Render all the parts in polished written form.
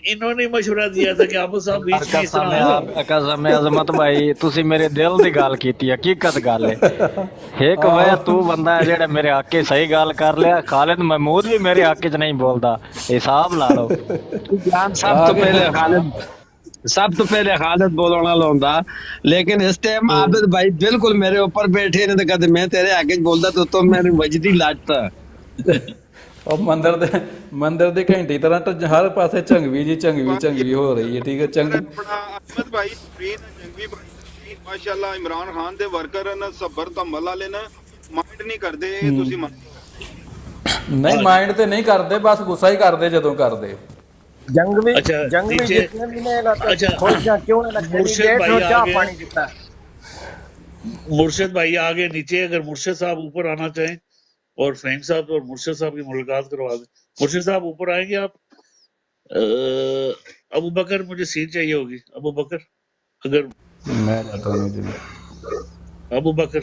इन्होंने मशवरा दिया था कि आबू साहब बीच में इस तरह आ जाओ। कसम अजमत भाई तुसी मेरे दिल दी गल कीती हकीकत गल है एक वे तू बंदा है जेड़ा मेरे हक च सही गल कर लिया खालिद महमूद भी मेरे हक च नहीं बोलदा हिसाब ला लो जान आ गए। सब तो पहले खालिद बोलने वाला होंदा, लेकिन इस टाइम आबिद भाई बिल्कुल मेरे ऊपर बैठे ने, तो कहते मैं तेरे आगे बोलता तो मेरी वजदी लाटता। ਉਹ ਮੰਦਰ ਦੇ ਘੰਟੀ ਤਰ੍ਹਾਂ ਤਾਂ ਹਰ ਪਾਸੇ ਝੰਗਵੀ ਹੋ ਰਹੀ ਹੈ। ਠੀਕ ਹੈ ਬੜਾ ਅਹਿਮਦ ਭਾਈ ਫਰੀਦ ਜੰਗਵੀ ਭਾਈ ਮਾਸ਼ਾਅੱਲਾ ਇਮਰਾਨ ਖਾਨ ਦੇ ਵਰਕਰ ਹਨ, ਸਬਰ ਧੰਮਲ ਵਾਲੇ ਨੇ, ਮਾਈਂਡ ਨਹੀਂ ਕਰਦੇ ਇਹ ਤੁਸੀਂ ਨਹੀਂ ਮਾਈਂਡ ਤੇ ਨਹੀਂ ਕਰਦੇ, ਬਸ ਗੁੱਸਾ ਹੀ ਕਰਦੇ ਜਦੋਂ ਕਰਦੇ। अच्छा जंग में नीचे जितने भी ने अच्छा खुश जा क्यों ना मुर्शिद कैंडिडेट भाई नो चाह आगे, पानी देता। मुर्शिद भाई आगे नीचे, अगर मुर्शिद साहब ऊपर आना चाहें और फहीम साहब और मुर्शिद साहब की मुलाकात करवा दें। मुर्शिद साहब ऊपर आएंगे आप? अबू बकर मुझे सीट चाहिए होगी। अबू बकर अगर मैं जाता हूँ जी। अबू बकर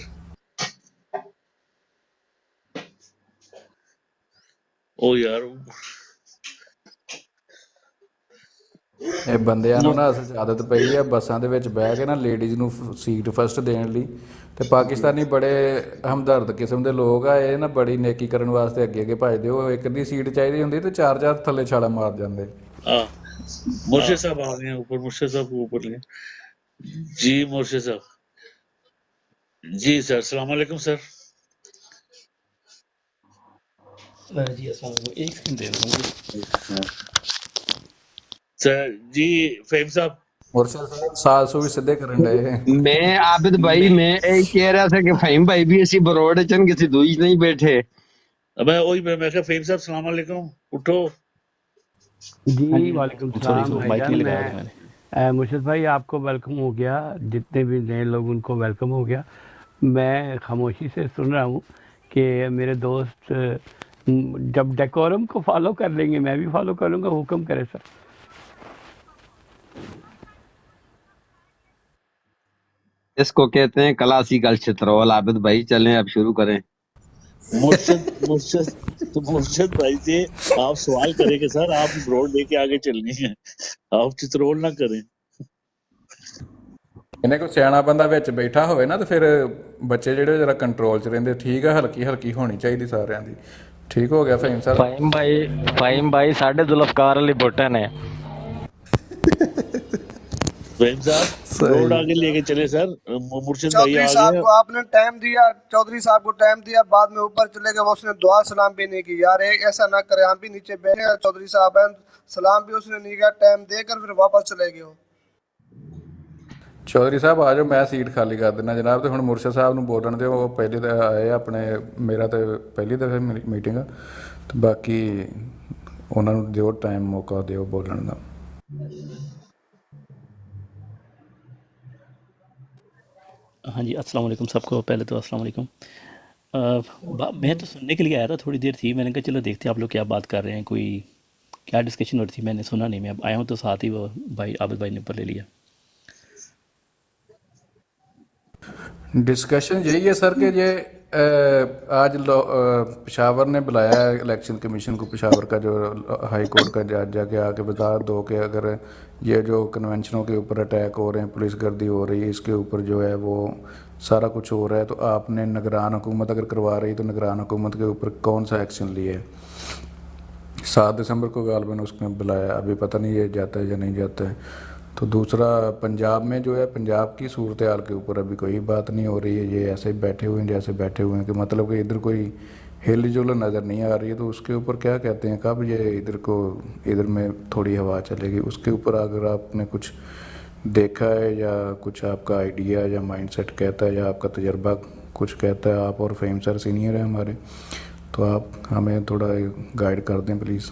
ओ यार ਇਹ ਬੰਦਿਆਂ ਨੂੰ ਨਾ ਅਸਲ 'ਚ ਆਦਤ ਪਈ ਹੈ ਬੱਸਾਂ ਦੇ ਵਿੱਚ ਬਹਿ ਕੇ ਨਾ ਲੇਡੀਜ਼ ਨੂੰ ਸੀਟ ਫਸਟ ਦੇਣ ਲਈ, ਤੇ ਪਾਕਿਸਤਾਨੀ ਬੜੇ ਹਮਦਰਦ ਕਿਸਮ ਦੇ ਲੋਕ ਆ, ਇਹ ਨਾ ਬੜੀ ਨੇਕੀ ਕਰਨ ਵਾਸਤੇ ਅੱਗੇ ਅੱਗੇ ਭੱਜਦੇ। ਉਹ ਇੱਕ ਦੀ ਸੀਟ ਚਾਹੀਦੀ ਹੁੰਦੀ ਤੇ ਚਾਰ ਚਾਰ ਥੱਲੇ ਛਾਲਾ ਮਾਰ ਜਾਂਦੇ। मुर्शिद साहब आ गए ऊपर, मुर्शिद साहब को ऊपर ले जी। मुर्शिद साहब जी सर, अस्सलाम वालेकुम सर। जी अस्सलाम वालेकुम, एक सेकंड दे दूंगा सर जी। फहीम साहब मुर्शिद साहब 700 भी सिद्धे करन डे। मैं आबिद भाई मैं यही कह रहा था कि फहीम भाई भी ऐसी बरोड़ चन किसी दूज नहीं बैठे। मैं वही मैं कहा फहीम साहब सलाम वालेकुम, उठो जी। वालेकुम सॉरी सलाम माइक नहीं भाईजान। लगाया था मैंने। मुर्शिद भाई आपको वेलकम हो गया, जितने भी नए लोग उनको वेलकम हो गया। मैं खामोशी से सुन रहा हूँ कि मेरे दोस्त जब डेकोरम को फॉलो कर लेंगे मैं भी फॉलो करूँगा। हुक्म करे सर। इसको कहते हैं क्लासिकल चित्रोल। आबिद भाई चलें अब शुरू करें। मुर्शिद भाई से आप सवाल करें कि सर आप ब्रोड लेके आगे चलनी है, आप चित्रोल ना करें। ਇਹਨੇ ਕੋਈ ਸਿਆਣਾ ਬੰਦਾ ਵਿੱਚ ਬੈਠਾ ਹੋਵੇ ਨਾ ਤੇ ਫਿਰ ਬੱਚੇ ਜਿਹੜੇ ਜਰਾ ਕੰਟਰੋਲ 'ਚ ਰਹਿੰਦੇ। ਠੀਕ ਆ, ਹਲਕੀ ਹਲਕੀ ਹੋਣੀ ਚਾਹੀਦੀ ਸਾਰਿਆਂ ਦੀ। ਠੀਕ ਹੋ ਗਿਆ ਫਹੀਮ ਸਾਹਿਬ? ਫਹੀਮ ਭਾਈ ਸਾਡੇ ਜ਼ੁਲਫਕਾਰ ਅਲੀ ਭੁੱਟੋ ਨੇ। फहीम साहब रोड आगे लेके चले सर। मुर्शिद भाई चौधरी आ साहब गए। को आपने टाइम दिया, चौधरी साहब को टाइम दिया, बाद में ऊपर चले गए, उसने दुआ सलाम भी नहीं की। यार ऐसा ना करे, हम भी नीचे बैठे हैं, चौधरी साहब हैं, सलाम भी उसने नहीं किया, टाइम देकर फिर वापस चले गए। ਚੌਧਰੀ ਸਾਹਿਬ ਆ ਜਾਓ, ਮੈਂ ਸੀਟ ਖਾਲੀ ਕਰ ਦਿੰਦਾ ਜਨਾਬ। ਤੇ ਹੁਣ ਮੁਰਸ਼ਿਦ ਸਾਹਿਬ ਨੂੰ ਬੋਲਣ ਦਿਓ, ਉਹ ਪਹਿਲੇ ਤਾਂ ਆਏ ਆਪਣੇ, ਮੇਰਾ ਤੇ ਪਹਿਲੀ ਦਫੇ ਮੀਟਿੰਗ ਆ, ਤੇ ਬਾਕੀ ਉਹਨਾਂ ਨੂੰ ਦਿਓ ਟਾਈਮ, ਮੌਕਾ ਦਿਓ ਬੋਲਣ ਦਾ। हाँ जी अस्सलाम वालेकुम सबको। पहले तो अस्सलाम वालेकुम। मैं तो सुनने के लिए आया था, थोड़ी देर थी, मैंने कहा चलो देखते हैं आप लोग क्या बात कर रहे हैं, कोई क्या डिस्कशन हो रही थी। मैंने सुना नहीं, मैं अब आया हूँ तो साथ ही वो भाई आबिद भाई ने ऊपर ले लिया। डिस्कशन यही है सर कि ये आज पेशावर ने बुलाया है इलेक्शन कमीशन को, पेशावर का जो हाई कोर्ट का जज जाके आके बता दो कि अगर ये जो कन्वेंशनों के ऊपर अटैक हो रहे हैं, पुलिस गर्दी हो रही है, इसके ऊपर जो है वो सारा कुछ हो रहा है, तो आपने निगरान हुकूमत अगर करवा रही तो निगरान हुकूमत के ऊपर कौन सा एक्शन लिया है। 7 दिसंबर को गालबन उसने बुलाया, अभी पता नहीं ये जाता है या नहीं जाता है। तो दूसरा पंजाब में जो है, पंजाब की सूरत हाल के ऊपर अभी कोई बात नहीं हो रही है। ये ऐसे ही बैठे हुए हैं जैसे बैठे हुए हैं, कि मतलब कि इधर कोई हिल जुल नज़र नहीं आ रही है। तो उसके ऊपर क्या कहते हैं, कब ये इधर में थोड़ी हवा चलेगी, उसके ऊपर अगर आपने कुछ देखा है या कुछ आपका आइडिया या माइंडसेट कहता है या आपका तजर्बा कुछ कहता है, आप और फहीम सर सीनियर हैं हमारे, तो आप हमें थोड़ा गाइड कर दें प्लीज़।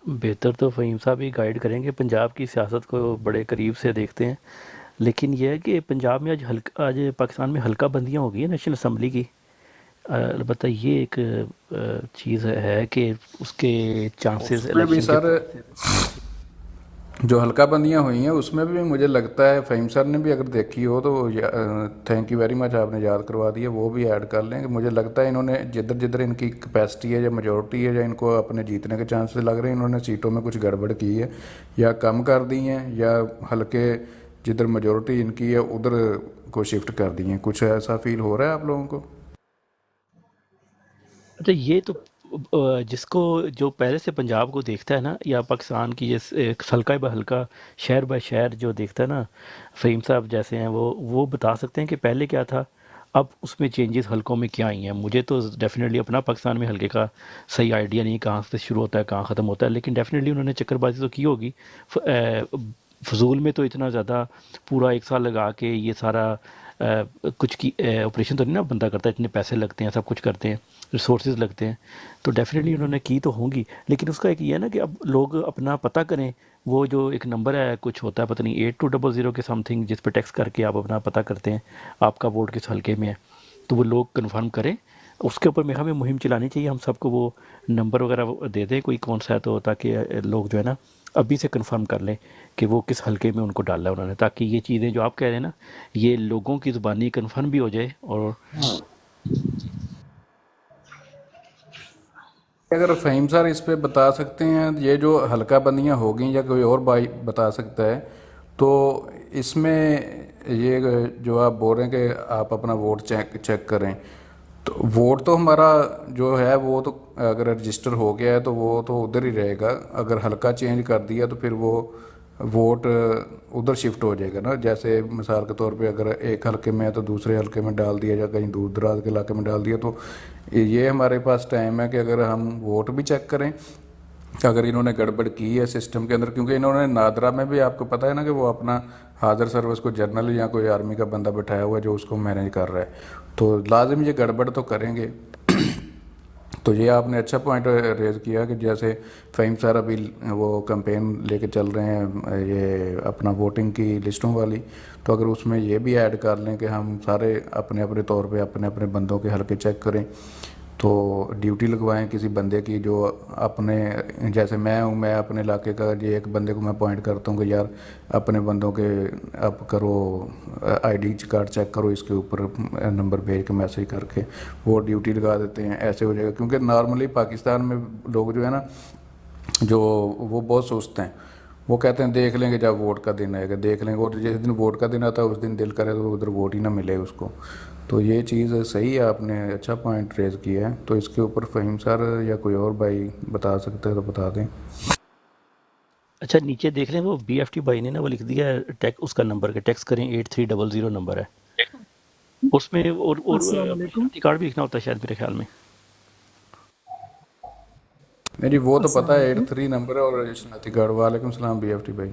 बेहतर तो फ़हीम साहब ही गाइड करेंगे, पंजाब की सियासत को बड़े करीब से देखते हैं। लेकिन यह है कि पंजाब में आज पाकिस्तान में हल्का बंदियाँ हो गई हैं नेशनल असम्बली की। अलबत्ता ये एक चीज़ है कि उसके चांसेस भी सर جو حلقہ بندیاں ہوئی ہیں اس میں بھی مجھے لگتا ہے فہیم سر نے بھی اگر دیکھی ہو تو تھینک یو ویری مچ، آپ نے یاد کروا دیا، وہ بھی ایڈ کر لیں کہ مجھے لگتا ہے انہوں نے جدھر جدھر ان کی کیپیسٹی ہے یا میجورٹی ہے یا ان کو اپنے جیتنے کے چانسز لگ رہے ہیں، انہوں نے سیٹوں میں کچھ گڑبڑ کی ہے یا کم کر دی ہیں، یا حلقے جدھر میجورٹی ان کی ہے ادھر کو شفٹ کر دی ہیں. کچھ ایسا فیل ہو رہا ہے آپ لوگوں کو؟ اچھا یہ تو جس کو جو پہلے سے پنجاب کو دیکھتا ہے نا، یا پاکستان کی جس حلقہ بہ حلقہ شہر بہ شہر جو دیکھتا ہے نا، فہیم صاحب جیسے ہیں، وہ بتا سکتے ہیں کہ پہلے کیا تھا، اب اس میں چینجز حلقوں میں کیا آئی ہیں. مجھے تو ڈیفینیٹلی اپنا پاکستان میں حلقے کا صحیح آئیڈیا نہیں کہاں سے شروع ہوتا ہے کہاں ختم ہوتا ہے، لیکن ڈیفینیٹلی انہوں نے چکر بازی تو کی ہوگی. فضول میں تو اتنا زیادہ پورا 1 سال لگا کے یہ سارا کچھ کی آپریشن تو نہیں نا بندہ کرتا، اتنے پیسے لگتے ہیں، سب کچھ کرتے ہیں، ریسورسز لگتے ہیں، تو ڈیفینیٹلی انہوں نے کی تو ہوں گی. لیکن اس کا ایک یہ ہے نا کہ اب لوگ اپنا پتہ کریں. وہ جو ایک نمبر ہے کچھ ہوتا ہے پتہ نہیں 8200 کے سم تھنگ، جس پہ ٹیکسٹ کر کے آپ اپنا پتہ کرتے ہیں آپ کا ووٹ کس حلقے میں ہے، تو وہ لوگ کنفرم کریں. اس کے اوپر ہمیں مہم چلانی چاہیے، ہم سب کو وہ نمبر وغیرہ دے دیں کوئی کون سا ہے، تو تاکہ لوگ جو ہے نا ابھی سے کنفرم کر لیں کہ وہ کس حلقے میں ان کو ڈالا ہے انہوں نے، تاکہ یہ چیزیں جو آپ کہہ رہے ہیں نا یہ لوگوں کی زبانی کنفرم بھی ہو جائے. اور اگر فہیم صاحب اس پہ بتا سکتے ہیں یہ جو حلقہ بندیاں ہو گئیں، یا کوئی اور بھائی بتا سکتا ہے، تو اس میں یہ جو آپ بول رہے ہیں کہ آپ اپنا ووٹ چیک کریں، تو ووٹ تو ہمارا جو ہے وہ تو اگر رجسٹر ہو گیا ہے تو وہ تو ادھر ہی رہے گا. اگر حلقہ چینج کر دیا تو پھر وہ ووٹ ادھر شفٹ ہو جائے گا نا. جیسے مثال کے طور پہ اگر ایک حلقے میں ہے تو دوسرے حلقے میں ڈال دیا، یا کہیں دور دراز کے علاقے میں ڈال دیا، تو یہ ہمارے پاس ٹائم ہے کہ اگر ہم ووٹ بھی چیک کریں اگر انہوں نے گڑبڑ کی ہے سسٹم کے اندر. کیونکہ انہوں نے نادرا میں بھی آپ کو پتہ ہے نا کہ وہ اپنا حاضر سروس کو جنرل یا کوئی آرمی کا بندہ بٹھایا ہوا ہے جو اس کو مینیج کر رہا ہے، تو لازم یہ گڑبڑ تو کریں گے. تو یہ آپ نے اچھا پوائنٹ ریز کیا کہ جیسے فہیم صاحب ابھی وہ کمپین لے کے چل رہے ہیں یہ اپنا ووٹنگ کی لسٹوں والی، تو اگر اس میں یہ بھی ایڈ کر لیں کہ ہم سارے اپنے اپنے طور پہ اپنے اپنے بندوں کے حلقے چیک کریں، تو ڈیوٹی لگوائیں کسی بندے کی جو اپنے، جیسے میں ہوں، میں اپنے علاقے کا یہ ایک بندے کو میں پوائنٹ کرتا ہوں کہ یار اپنے بندوں کے اب کرو آئی ڈی کارڈ چیک کرو، اس کے اوپر نمبر بھیج کے میسج کر کے وہ ڈیوٹی لگا دیتے ہیں. ایسے ہو جائے گا. کیونکہ نارملی پاکستان میں لوگ جو ہے نا جو وہ بہت سست ہیں، وہ کہتے ہیں دیکھ لیں گے جب ووٹ کا دن آئے گا دیکھ لیں گے، اور جس دن ووٹ کا دن آتا ہے اس دن دل کرے تو ادھر ووٹ ہی نہ ملے اس کو. تو یہ چیز صحیح ہے، آپ نے اچھا پوائنٹ ریز کیا ہے. تو اس کے اوپر فہیم سر یا کوئی اور بھائی بتا سکتے ہیں تو بتا دیں. اچھا نیچے دیکھ لیں وہ بی ایف ٹی بھائی نے نا وہ لکھ دیا ہے اس کا نمبر کا ٹیکسٹ کریں 8300 نمبر ہے اس میں، اور السلام علیکم. شناختی کارڈ بھی لکھنا ہوتا ہے شاید میرے خیال میں. نہیں جی وہ تو السلام پتہ ہے علیکم. 83 نمبر ہے اور شناختی کارڈ. وعلیکم السلام بی ایف ٹی بھائی.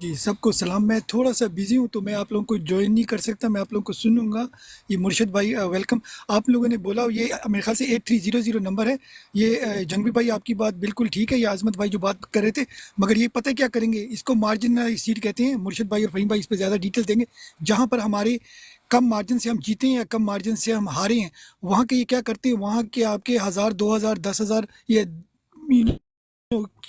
جی سب کو سلام. میں تھوڑا سا بیزی ہوں تو میں آپ لوگوں کو جوائن نہیں کر سکتا، میں آپ لوگوں کو سنوں گا. یہ مرشد بھائی ویلکم. آپ لوگوں نے بولا یہ میرے خیال سے 8300 نمبر ہے. یہ جنگوی بھائی آپ کی بات بالکل ٹھیک ہے، یہ عظمت بھائی جو بات کر رہے تھے، مگر یہ پتہ کیا کریں گے، اس کو مارجن سیٹ کہتے ہیں. مرشد بھائی اور فہیم بھائی اس پہ زیادہ ڈیٹیل دیں گے. جہاں پر ہمارے کم مارجن سے ہم جیتے ہیں یا کم مارجن سے ہم ہارے ہیں، وہاں کے یہ کیا کرتے ہیں، وہاں کے آپ کے 1000 2000 10,000 یہ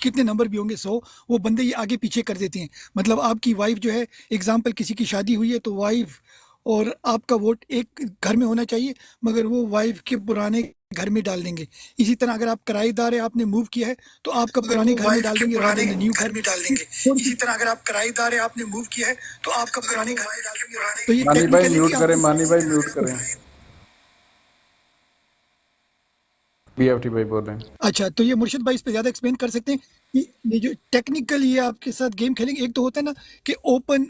کتنے نمبر بھی ہوں گے 100، وہ بندے یہ آگے پیچھے کر دیتے ہیں. مطلب آپ کی وائف جو ہے، اگزامپل کسی کی شادی ہوئی ہے تو وائف اور آپ کا ووٹ ایک گھر میں ہونا چاہیے، مگر وہ وائف کے پرانے گھر میں ڈال دیں گے. اسی طرح اگر آپ کرایہ دار ہے، آپ نے موو کیا ہے تو آپ کا پرانے گھر میں ڈال دیں گے، پرانے نیو گھر میں ڈال دیں گے. اسی طرح اگر آپ کرایہ دار ہے، آپ نے موو کیا ہے تو آپ کا پرانے گھر میں ڈال دیں گے. تو یہ مانی بھائی میوٹ ٹیکنیکلی کریں، مانی بھائی میوٹ کریں. بی ایف ٹی بھائی بول رہے ہیں. اچھا، تو یہ مرشد بھائی اس پہ زیادہ ایکسپلین کر سکتے ہیں. یہ جو ٹیکنیکل یہ آپ کے ساتھ گیم کھیلیں گے، ایک تو ہوتا ہے نا کہ اوپن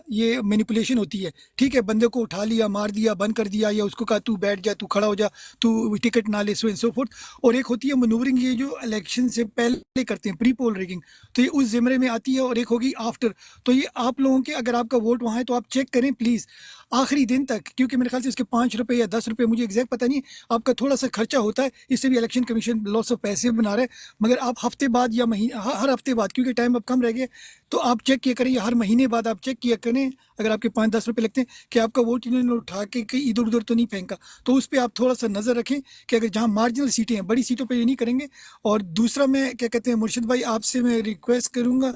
یہ مینیپولیشن ہوتی ہے، ٹھیک ہے، بندے کو اٹھا لیا، مار دیا، بند کر دیا، یا اس کو کہا تو بیٹھ جا، تو کھڑا ہو جا، تو ٹکٹ نہ لے، سو اینڈ سو فورتھ. اور ایک ہوتی ہے منورنگ، یہ جو الیکشن سے پہلے کرتے ہیں، پری پول ریگنگ، تو یہ اس زمرے میں آتی ہے. اور ایک ہوگی آفٹر. تو یہ آپ لوگوں کے اگر آپ کا ووٹ وہاں ہے تو آپ چیک کریں پلیز آخری دن تک، کیونکہ میرے خیال سے اس کے 5 روپے یا 10 روپے، مجھے ایگزیکٹ پتہ نہیں، آپ کا تھوڑا سا خرچہ ہوتا ہے. اس سے بھی الیکشن کمیشن لاس آف پیسے بنا رہا ہے، مگر آپ ہفتے بعد یا مہینے हर हफ्ते बाद, क्योंकि टाइम अब कम रह गया, तो आप चेक किया करें, या हर महीने बाद आप चेक किया करें, अगर आपके 5-10 रुपए लगते हैं, कि आपका वोट इन्होंने उठा के कहीं इधर उधर तो नहीं फेंका, तो उस पर आप थोड़ा सा नज़र रखें कि अगर जहाँ मार्जिनल सीटें हैं, बड़ी सीटों पर ये नहीं करेंगे। और दूसरा, मैं क्या कहते हैं मुर्शिद भाई, आपसे मैं रिक्वेस्ट करूँगा,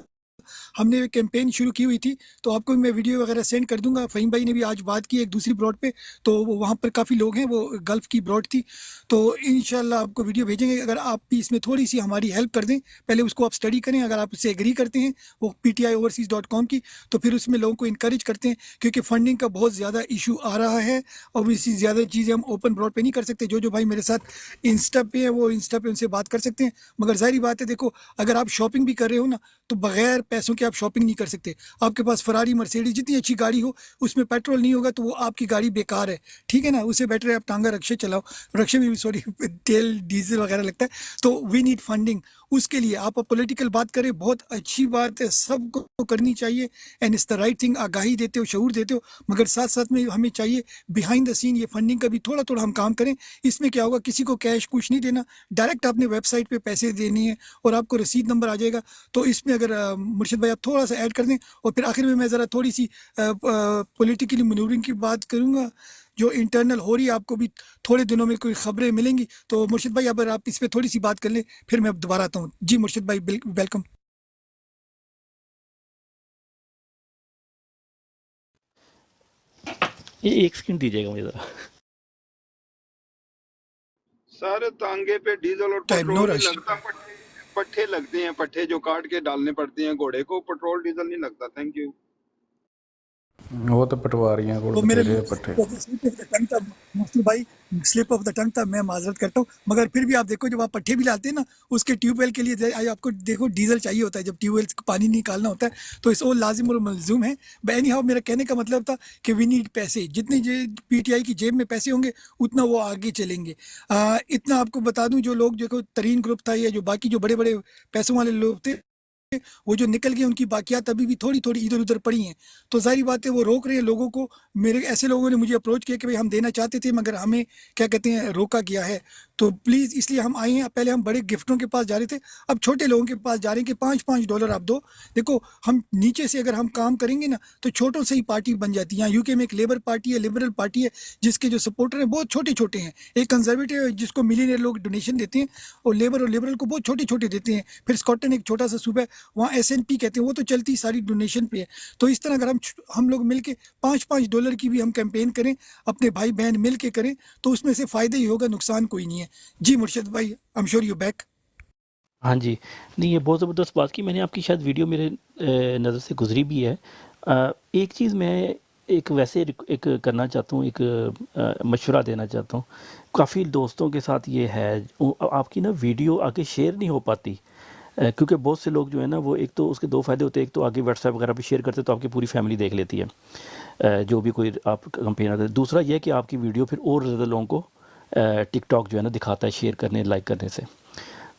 हमने एक कैंपेन शुरू की हुई थी, तो आपको मैं वीडियो वगैरह सेंड कर दूंगा। फ़हीम भाई ने भी आज बात की एक दूसरी ब्रॉड पे, तो वहाँ पर काफ़ी लोग हैं, वो गल्फ़ की ब्रॉड थी, तो इंशाल्लाह आपको वीडियो भेजेंगे। अगर आप भी इसमें थोड़ी सी हमारी हेल्प कर दें, पहले उसको आप स्टडी करें, अगर आप उससे एग्री करते हैं वो ptioverseas.com की, तो फिर उसमें लोगों को इनकरेज करते हैं, क्योंकि फंडिंग का बहुत ज़्यादा इशू आ रहा है। और इसी ज़्यादा चीज़ें हम ओपन ब्रॉड पे नहीं कर सकते। जो भाई मेरे साथ इंस्टा पे है, वो इंस्टा पे उनसे बात कर सकते हैं, मगर ज़ाहिर बात है, देखो, अगर आप शॉपिंग भी कर रहे हो ना, तो बगैर पैसों के आप शॉपिंग नहीं कर सकते। आपके पास फरारी, मर्सिडीज, जितनी अच्छी गाड़ी हो, उसमें पेट्रोल नहीं होगा तो वो आपकी गाड़ी बेकार है, ठीक है ना। उससे बेटर है आप टांगा रक्शे चलाओ, रक्शे में भी सॉरी तेल डीजल वगैरह लगता है। तो वी नीड फंडिंग, उसके लिए आप पॉलिटिकल बात करें, बहुत अच्छी बात है, सबको करनी चाहिए, and it's the right thing. आगाही देते हो, शऊर देते हो, मगर साथ साथ में हमें चाहिए बिहाइंड द सीन ये फंडिंग का भी थोड़ा थोड़ा हम काम करें। इसमें क्या होगा, किसी को कैश कुछ नहीं देना, डायरेक्ट आपने वेबसाइट पे पैसे देने हैं और आपको रसीद नंबर आ जाएगा। तो इसमें अगर मुर्शिद भाई आप थोड़ा सा ऐड कर दें। और फिर आखिर में मैं ज़रा थोड़ी सी पॉलिटिकली मनूवरिंग की बात करूँगा, जो इंटरनल हो रही है, आपको भी थोड़े दिनों में कोई खबरें मिलेंगी। तो मुर्शिद भाई, अगर आप इस पर थोड़ी सी बात कर लें, फिर मैं दोबारा आता हूँ। जी मुर्शिद भाई, वेलकम। ये एक सेकंड दीजिएगा मुझे ज़रा। सर तांगे पे डीजल और टाइम नो पेट्रोल नहीं रश। लगता, पट्टे पट्टे लगते हैं, पट्टे जो काट के डालने पड़ते हैं घोड़े को, पेट्रोल डीजल नहीं लगता। Thank you. वो तो पटवारियां कोल वो मेरे बथेरे पट्टे। स्लिप ऑफ द टंग था मुफ्ती भाई, स्लिप ऑफ द टंग था, मैं माजरत करता हूँ। मगर फिर भी आप देखो, जब आप पट्टे भी लाते हैं ना, उसके ट्यूबवेल के लिए आपको देखो डीजल चाहिए होता है, जब ट्यूबवेल से पानी निकालना होता है, तो इस वो लाजिम और मलजूम है। एनी हाउ, मेरा कहने का मतलब था कि वी नीड पैसे, जितने पीटीआई की जेब में पैसे होंगे उतना वो आगे चलेंगे। इतना आपको बता दूं, जो लोग देखो तरीन ग्रुप था, या जो बाकी जो बड़े बड़े पैसों वाले लोग थे, वो जो निकल गए, उनकी बाकियात अभी भी थोड़ी थोड़ी इधर उधर पड़ी हैं। तो जाहिर बात है वो रोक रहे हैं लोगों को। मेरे ऐसे लोगों ने मुझे अप्रोच किया कि भाई हम देना चाहते थे, मगर हमें क्या कहते हैं रोका गया है। तो प्लीज़, इसलिए हम आए हैं। पहले हम बड़े गिफ्टों के पास जा रहे थे, अब छोटे लोगों के पास जा रहे हैं कि $5-5 आप दो। देखो, हम नीचे से अगर हम काम करेंगे ना, तो छोटों से ही पार्टी बन जाती है। यहाँ यूके में एक लेबर पार्टी है, लिबरल पार्टी है, जिसके जो सपोर्टर हैं बहुत छोटे छोटे हैं। एक कंजर्वेटिव है जिसको मिलियनेयर लोग डोनेशन देते हैं, और लिबरल को बहुत छोटे छोटे देते हैं। फिर स्कॉटलैंड एक छोटा सा सूबा है, वहाँ SNP कहते हैं, वो तो चलती सारी डोनेशन पे है। तो इस तरह अगर हम लोग मिल के $5-5 की भी हम कैंपेन करें, अपने भाई बहन मिल के करें, तो उसमें से फ़ायदा ही होगा, नुकसान कोई नहीं है। जी मुर्शिद भाई, I am sure you back. हाँ जी, नहीं ये बहुत ज़बरदस्त बात की। मैंने आपकी शायद वीडियो मेरे नज़र से गुजरी भी है। एक चीज़ मैं एक वैसे एक करना चाहता हूँ, एक मशवरा देना चाहता हूँ। काफ़ी दोस्तों के साथ ये है, आपकी ना वीडियो आगे शेयर नहीं हो पाती, क्योंकि बहुत से लोग जो है ना, वो एक तो उसके दो फ़ायदे होते हैं। एक तो आगे व्हाट्सएप वगैरह पे शेयर करते तो आपकी पूरी फैमिली देख लेती है, जो भी कोई आप कंपेन आता है। दूसरा ये है कि आपकी वीडियो फिर और ज़्यादा लोगों को टिकटॉक जो है ना दिखाता है शेयर करने, लाइक करने से।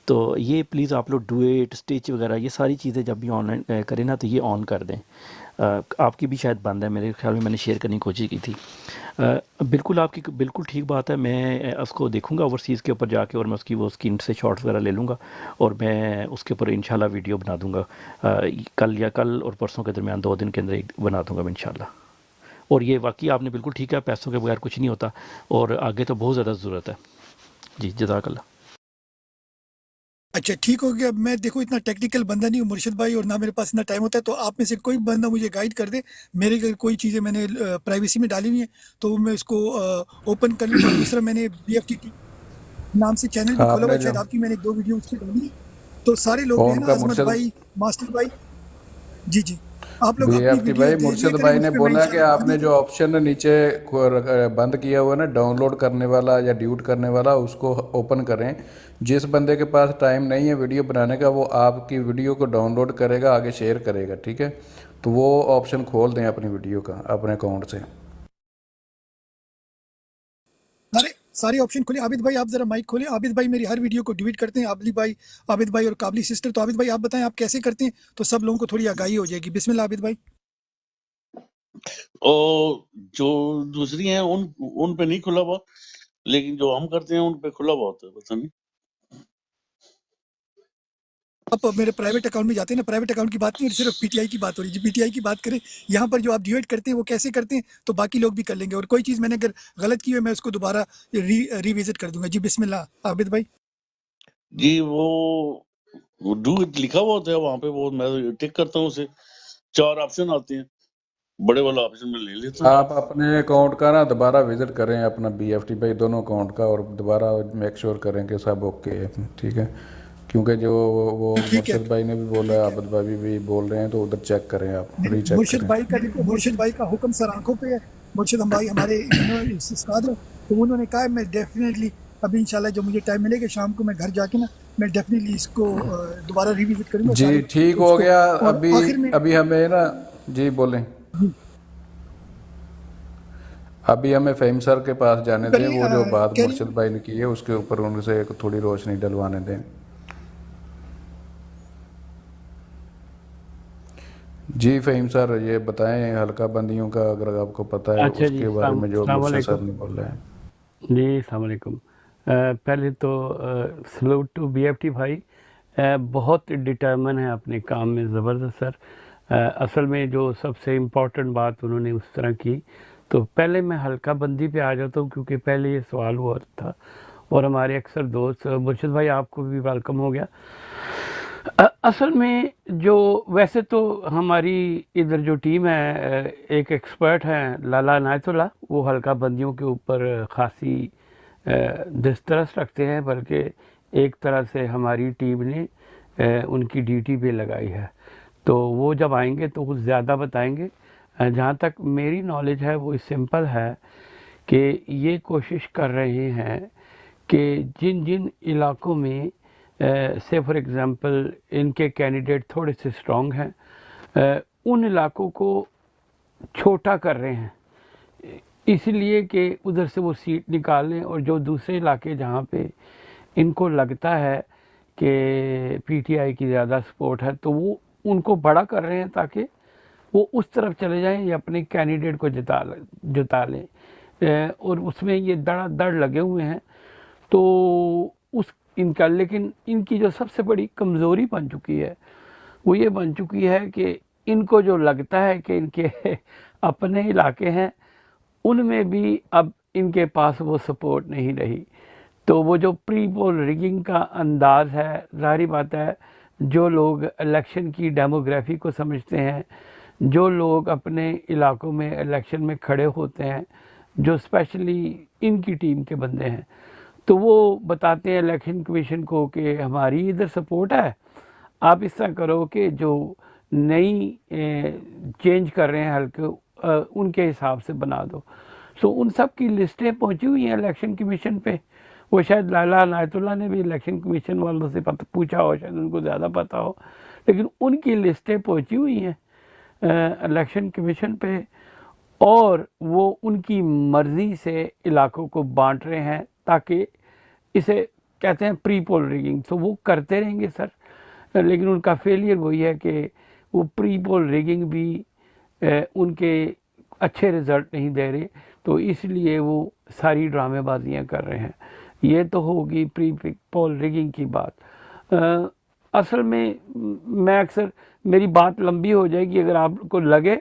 तो ये प्लीज़ आप लोग डुएट, स्टिच वगैरह ये सारी चीज़ें जब भी ऑनलाइन करें ना, तो ये ऑन कर दें। आपकी भी शायद बंद है, मेरे ख्याल में मैंने शेयर करने की कोशिश की थी। बिल्कुल आपकी बिल्कुल ठीक बात है। मैं उसको देखूंगा ओवरसीज़ के ऊपर जाके, और मैं उसकी वो स्क्रीन से शॉट्स वगैरह ले लूँगा, और मैं उसके ऊपर इंशाल्लाह वीडियो बना दूँगा। कल और परसों के दरमियान 2 दिन के अंदर एक बना दूँगा मैं इंशाल्लाह। और ये वाकई आपने बिल्कुल ठीक है, पैसों के बगैर कुछ नहीं होता, और आगे तो बहुत ज़्यादा ज़रूरत है। जी जज़ाकल्लाह। अच्छा, ठीक हो गया। मैं देखो इतना टेक्निकल बंदा नहीं हूँ मुर्शिद भाई, और ना मेरे पास इतना टाइम होता है, तो आप में से कोई बंदा मुझे गाइड कर दे। मेरे अगर कोई चीज़ें मैंने प्राइवेसी में डाली हुई हैं, तो मैं इसको ओपन कर लूँ। और दूसरा, मैंने BFTT नाम से चैनल भी खोला हुआ आपने है, जो शायद आपकी मैंने 2 वीडियो उससे डाली है। तो सारे लोग जो है फोन ना, का अजमत मुर्शद भाई, मास्टर भाई, जी जी, आप लोग अपनी BFT वीडियो भाई, दे दिया मुर्शद करें, भाई उस ने पर मैं बोला कि इंशाल्लाह आपने जो ऑप्शन नीचे बंद किया हुआ है ना, डाउनलोड करने वाला या ड्यूट करने वाला, उसको ओपन करें। जिस बंदे के पास टाइम नहीं है वीडियो बनाने का, वो आपकी वीडियो को डाउनलोड करेगा, आगे शेयर करेगा, ठीक है। तो वो ऑप्शन खोल दें अपनी वीडियो का अपने अकाउंट से। सारे ऑप्शन खोले। आबिद भाई, आप जरा माइक खोले। आबिद भाई मेरी हर वीडियो को डिलीट करते हैं, आबिद भाई और काबली सिस्टर। तो आबिद भाई आप बताएं आप कैसे करते हैं, तो सब लोगों को थोड़ी आगाही हो जाएगी। बिस्मिल्लाह आबिद भाई। और जो दूसरी हैं उन पे नहीं खुला हुआ, लेकिन जो हम करते हैं उन पे खुला हुआ होता है, पता नहीं। آپ میرے پرائیویٹ اکاؤنٹ میں جاتے ہیں نا, پرائیویٹ اکاؤنٹ کی بات نہیں, صرف پی ٹی آئی کی بات ہو رہی ہے. پی ٹی آئی کی بات کریں یہاں پر, جو آپ ڈیویٹ کرتے ہیں وہ کیسے کرتے ہیں تو باقی لوگ بھی کر لیں گے, اور کوئی چیز میں نے اگر غلط کی ہے میں اس کو دوبارہ ریوزٹ کر دوں گا. جی بسم اللہ عابد بھائی. جی وہ ڈو لکھا ہوا ہوتا ہے وہاں پہ, وہ میں ٹک کرتا ہوں اسے, 4 آپشن آتے ہیں, بڑے والا آپشن میں لے لیتا ہوں. آپ اپنے اکاؤنٹ کا نا دوبارہ وزٹ کریں, اپنا بی ایف ٹی بھائی دونوں اکاؤنٹ کا, اور دوبارہ میک شور کریں کہ سب اوکے ہے, ٹھیک ہے, کیونکہ جو وہ ٹھیک ہے, مرشد بھائی نے بھی بولا ہے, عابد بھائی بھی بول رہے ہیں, تو ادھر چیک کریں, آپ ری چیک مرشد کریں. بھائی کا دیکھو, مرشد بھائی کا حکم سر آنکھوں پہ ہے. مرشد بھائی ہمارے استاد ہیں, تو انہوں نے کہا میں ڈیفینیٹلی ابھی انشاءاللہ جب مجھے ٹائم ملے گا شام کو میں گھر جا کے نا میں ڈیفینیٹلی اس کو دوبارہ ریوزٹ کروں گا. جی ٹھیک ہو گیا. آخر ابھی ہمیں نا, جی بولیں, ابھی ہمیں فہیم سر کے پاس جانے دیں, وہ جو بات مرشد بھائی نے کی ہے اس کے اوپر ان سے تھوڑی روشنی ڈلوانے دیں. جی فہیم سر یہ بتائیں حلقہ بندیوں کا اگر آپ کو پتہ ہے اچھا اس جی, کے بارے میں جو السلام مرشد صاحب علیکم. نے بولا ہے. جی السلام علیکم. پہلے تو salute to B F T بھائی, بہت ڈٹرمن ہے اپنے کام میں, زبردست سر. اصل میں جو سب سے امپورٹنٹ بات انہوں نے اس طرح کی, تو پہلے میں حلقہ بندی پہ آ جاتا ہوں کیونکہ پہلے یہ سوال ہوا تھا, اور ہمارے اکثر دوست, مرشد بھائی آپ کو بھی ویلکم ہو گیا. اصل میں جو ویسے تو ہماری ادھر جو ٹیم ہے, ایک ایکسپرٹ ہیں لالا عنایت اللہ, وہ حلقہ بندیوں کے اوپر خاصی دسترس رکھتے ہیں, بلکہ ایک طرح سے ہماری ٹیم نے ان کی ڈیوٹی پہ لگائی ہے, تو وہ جب آئیں گے تو کچھ زیادہ بتائیں گے. جہاں تک میری نالج ہے وہ سمپل ہے کہ یہ کوشش کر رہے ہیں کہ جن جن علاقوں میں سے فار ایگزامپل ان کے کینڈیڈیٹ تھوڑے سے اسٹرانگ ہیں, ان علاقوں کو چھوٹا کر رہے ہیں, اس لیے کہ ادھر سے وہ سیٹ نکال لیں, اور جو دوسرے علاقے جہاں پہ ان کو لگتا ہے کہ پی ٹی آئی کی زیادہ سپورٹ ہے تو وہ ان کو بڑا کر رہے ہیں تاکہ وہ اس طرف چلے جائیں یا اپنے کینڈیڈیٹ کو جتا لیں, اور اس میں یہ دڑ لگے ہوئے ہیں. تو ان کا, لیکن ان کی جو سب سے بڑی کمزوری بن چکی ہے وہ یہ بن چکی ہے کہ ان کو جو لگتا ہے کہ ان کے اپنے علاقے ہیں, ان میں بھی اب ان کے پاس وہ سپورٹ نہیں رہی. تو وہ جو پری پول ریگنگ کا انداز ہے, ظاہری بات ہے جو لوگ الیکشن کی ڈیموگرافی کو سمجھتے ہیں, جو لوگ اپنے علاقوں میں الیکشن میں کھڑے ہوتے ہیں, جو اسپیشلی ان کی ٹیم کے بندے ہیں, تو وہ بتاتے ہیں الیکشن کمیشن کو کہ ہماری ادھر سپورٹ ہے, آپ اس طرح کرو کہ جو نئی چینج کر رہے ہیں حلقے ان کے حساب سے بنا دو. سو ان سب کی لسٹیں پہنچی ہوئی ہیں الیکشن کمیشن پہ. وہ شاید لالا عنایت اللہ نے بھی الیکشن کمیشن والوں سے پوچھا ہو, شاید ان کو زیادہ پتہ ہو, لیکن ان کی لسٹیں پہنچی ہوئی ہیں الیکشن کمیشن پہ, اور وہ ان کی مرضی سے علاقوں کو بانٹ رہے ہیں تاکہ اسے کہتے ہیں پری پول ریگنگ. تو وہ کرتے رہیں گے سر, لیکن ان کا فیلئر وہی ہے کہ وہ پری پول ریگنگ بھی ان کے اچھے رزلٹ نہیں دے رہے, تو اس لیے وہ ساری ڈرامے بازیاں کر رہے ہیں. یہ تو ہوگی پری پول ریگنگ کی بات. اصل میں اکثر میری بات لمبی ہو جائے گی, اگر آپ کو لگے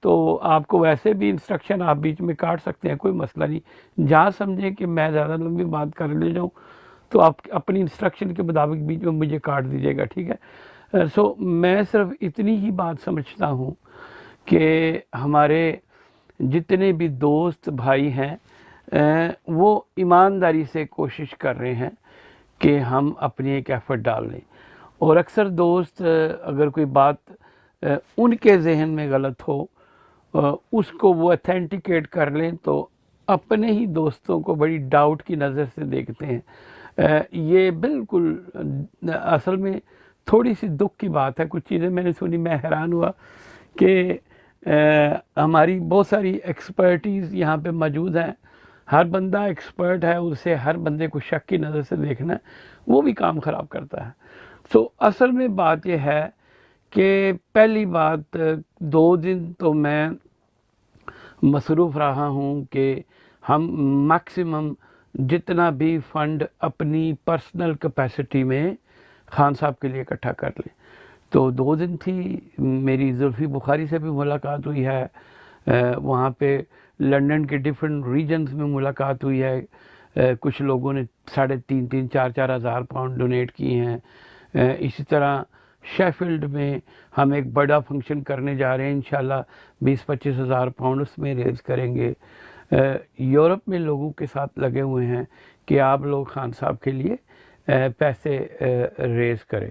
تو آپ کو ویسے بھی انسٹرکشن آپ بیچ میں کاٹ سکتے ہیں, کوئی مسئلہ نہیں. جہاں سمجھیں کہ میں زیادہ لمبی بات کر لے جاؤں تو آپ اپنی انسٹرکشن کے مطابق بیچ میں مجھے کاٹ دیجیے گا, ٹھیک ہے. سو میں صرف اتنی ہی بات سمجھتا ہوں کہ ہمارے جتنے بھی دوست بھائی ہیں وہ ایمانداری سے کوشش کر رہے ہیں کہ ہم اپنی ایک ایفرٹ ڈال لیں, اور اکثر دوست اگر کوئی بات ان کے ذہن میں غلط ہو اس کو وہ اتھینٹیکیٹ کر لیں تو اپنے ہی دوستوں کو بڑی ڈاؤٹ کی نظر سے دیکھتے ہیں. یہ بالکل اصل میں تھوڑی سی دکھ کی بات ہے. کچھ چیزیں میں نے سنی, میں حیران ہوا کہ ہماری بہت ساری ایکسپرٹیز یہاں پہ موجود ہیں, ہر بندہ ایکسپرٹ ہے, اسے ہر بندے کو شک کی نظر سے دیکھنا ہے, وہ بھی کام خراب کرتا ہے. تو اصل میں بات یہ ہے کہ پہلی بات 2 دن تو میں مصروف رہا ہوں کہ ہم میکسیمم جتنا بھی فنڈ اپنی پرسنل کیپیسٹی میں खान साहब के लिए इकट्ठा कर लें। तो 2 दिन थी, मेरी जुल्फ़ी बुखारी से भी मुलाकात हुई है, वहाँ पे लंदन के डिफरेंट रीजन्स में मुलाकात हुई है, कुछ लोगों ने 3.5 4 हज़ार पाउंड डोनेट किए हैं। इसी तरह शेफील्ड में हम एक बड़ा फंक्शन करने जा रहे हैं, इंशाल्लाह 20-25 हज़ार पाउंड उसमें रेज़ करेंगे। यूरोप में लोगों के साथ लगे हुए हैं कि आप लोग खान साहब के लिए पैसे रेज़ करें।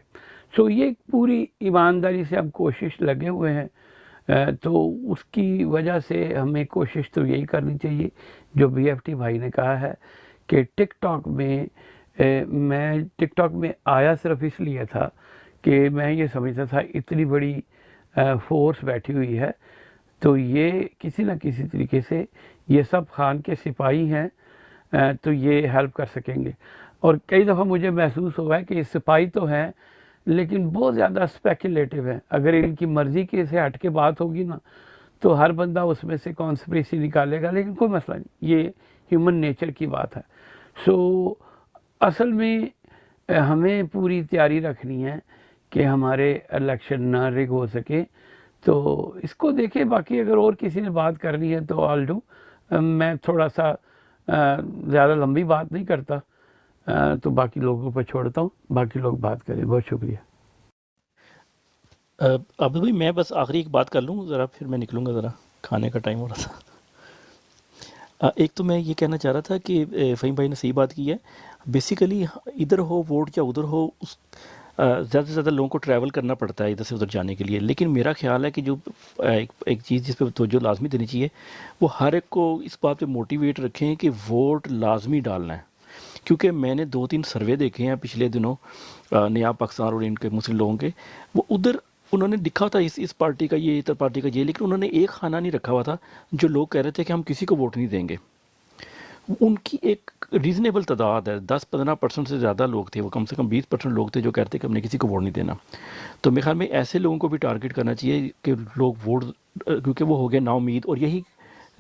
सो ये पूरी ईमानदारी से हम कोशिश लगे हुए हैं। तो उसकी वजह से हमें कोशिश तो यही करनी चाहिए जो BFT भाई ने कहा है कि टिकटॉक में मैं टिकटॉक में आया सिर्फ इसलिए था कि मैं ये समझता था इतनी बड़ी फोर्स बैठी हुई है, तो ये किसी न किसी तरीके से ये सब खान के सिपाही हैं, तो ये हेल्प कर सकेंगे। और कई दफ़ा मुझे महसूस हुआ है कि ये सिपाही तो हैं लेकिन बहुत ज़्यादा स्पेकुलेटिव है। अगर इनकी मर्ज़ी के से हट के बात होगी ना तो हर बंदा उसमें से कॉन्स्पिरेसी निकालेगा, लेकिन कोई मसला नहीं, ये ह्यूमन नेचर की बात है। सो असल में हमें पूरी तैयारी रखनी है कि हमारे इलेक्शन ना रिग हो सके, तो इसको देखें। बाकी अगर और किसी ने बात करनी है तो ऑल डू, मैं थोड़ा सा ज़्यादा लंबी बात नहीं करता, तो बाकी लोगों पर छोड़ता हूँ, बाकी लोग बात करें। बहुत शुक्रिया। अब भाई मैं बस आखिरी एक बात कर लूँ ज़रा, फिर मैं निकलूँगा, ज़रा खाने का टाइम हो रहा था। एक तो मैं ये कहना चाह रहा था कि फ़हीम भाई ने सही बात की है। बेसिकली इधर हो वोट या उधर हो, उस ज़्यादा से ज़्यादा लोगों को ट्रैवल करना पड़ता है इधर से उधर जाने के लिए। लेकिन मेरा ख्याल है कि जो एक चीज़ जिस पर तवज्जो लाजमी देनी चाहिए, वो हर एक को इस बात पे मोटिवेट रखें कि वोट लाजमी डालना है। क्योंकि मैंने 2-3 सर्वे देखे हैं पिछले दिनों नया पाकिस्तान और इनके मुस्लिम लोगों के, वो उधर उन्होंने लिखा था इस पार्टी का ये, इस पार्टी का ये, लेकिन उन्होंने एक खाना नहीं रखा हुआ था जो लोग कह रहे थे कि हम किसी को वोट नहीं देंगे। उनकी एक रीज़नेबल तादाद है, 10-15% से ज़्यादा लोग थे, वो कम से कम 20% लोग थे जो कहते कि हमने किसी को वोट नहीं देना। तो मेरे ख्याल में ऐसे लोगों को भी टारगेट करना चाहिए कि लोग वोट, क्योंकि वो हो गए नाउमीद, और यही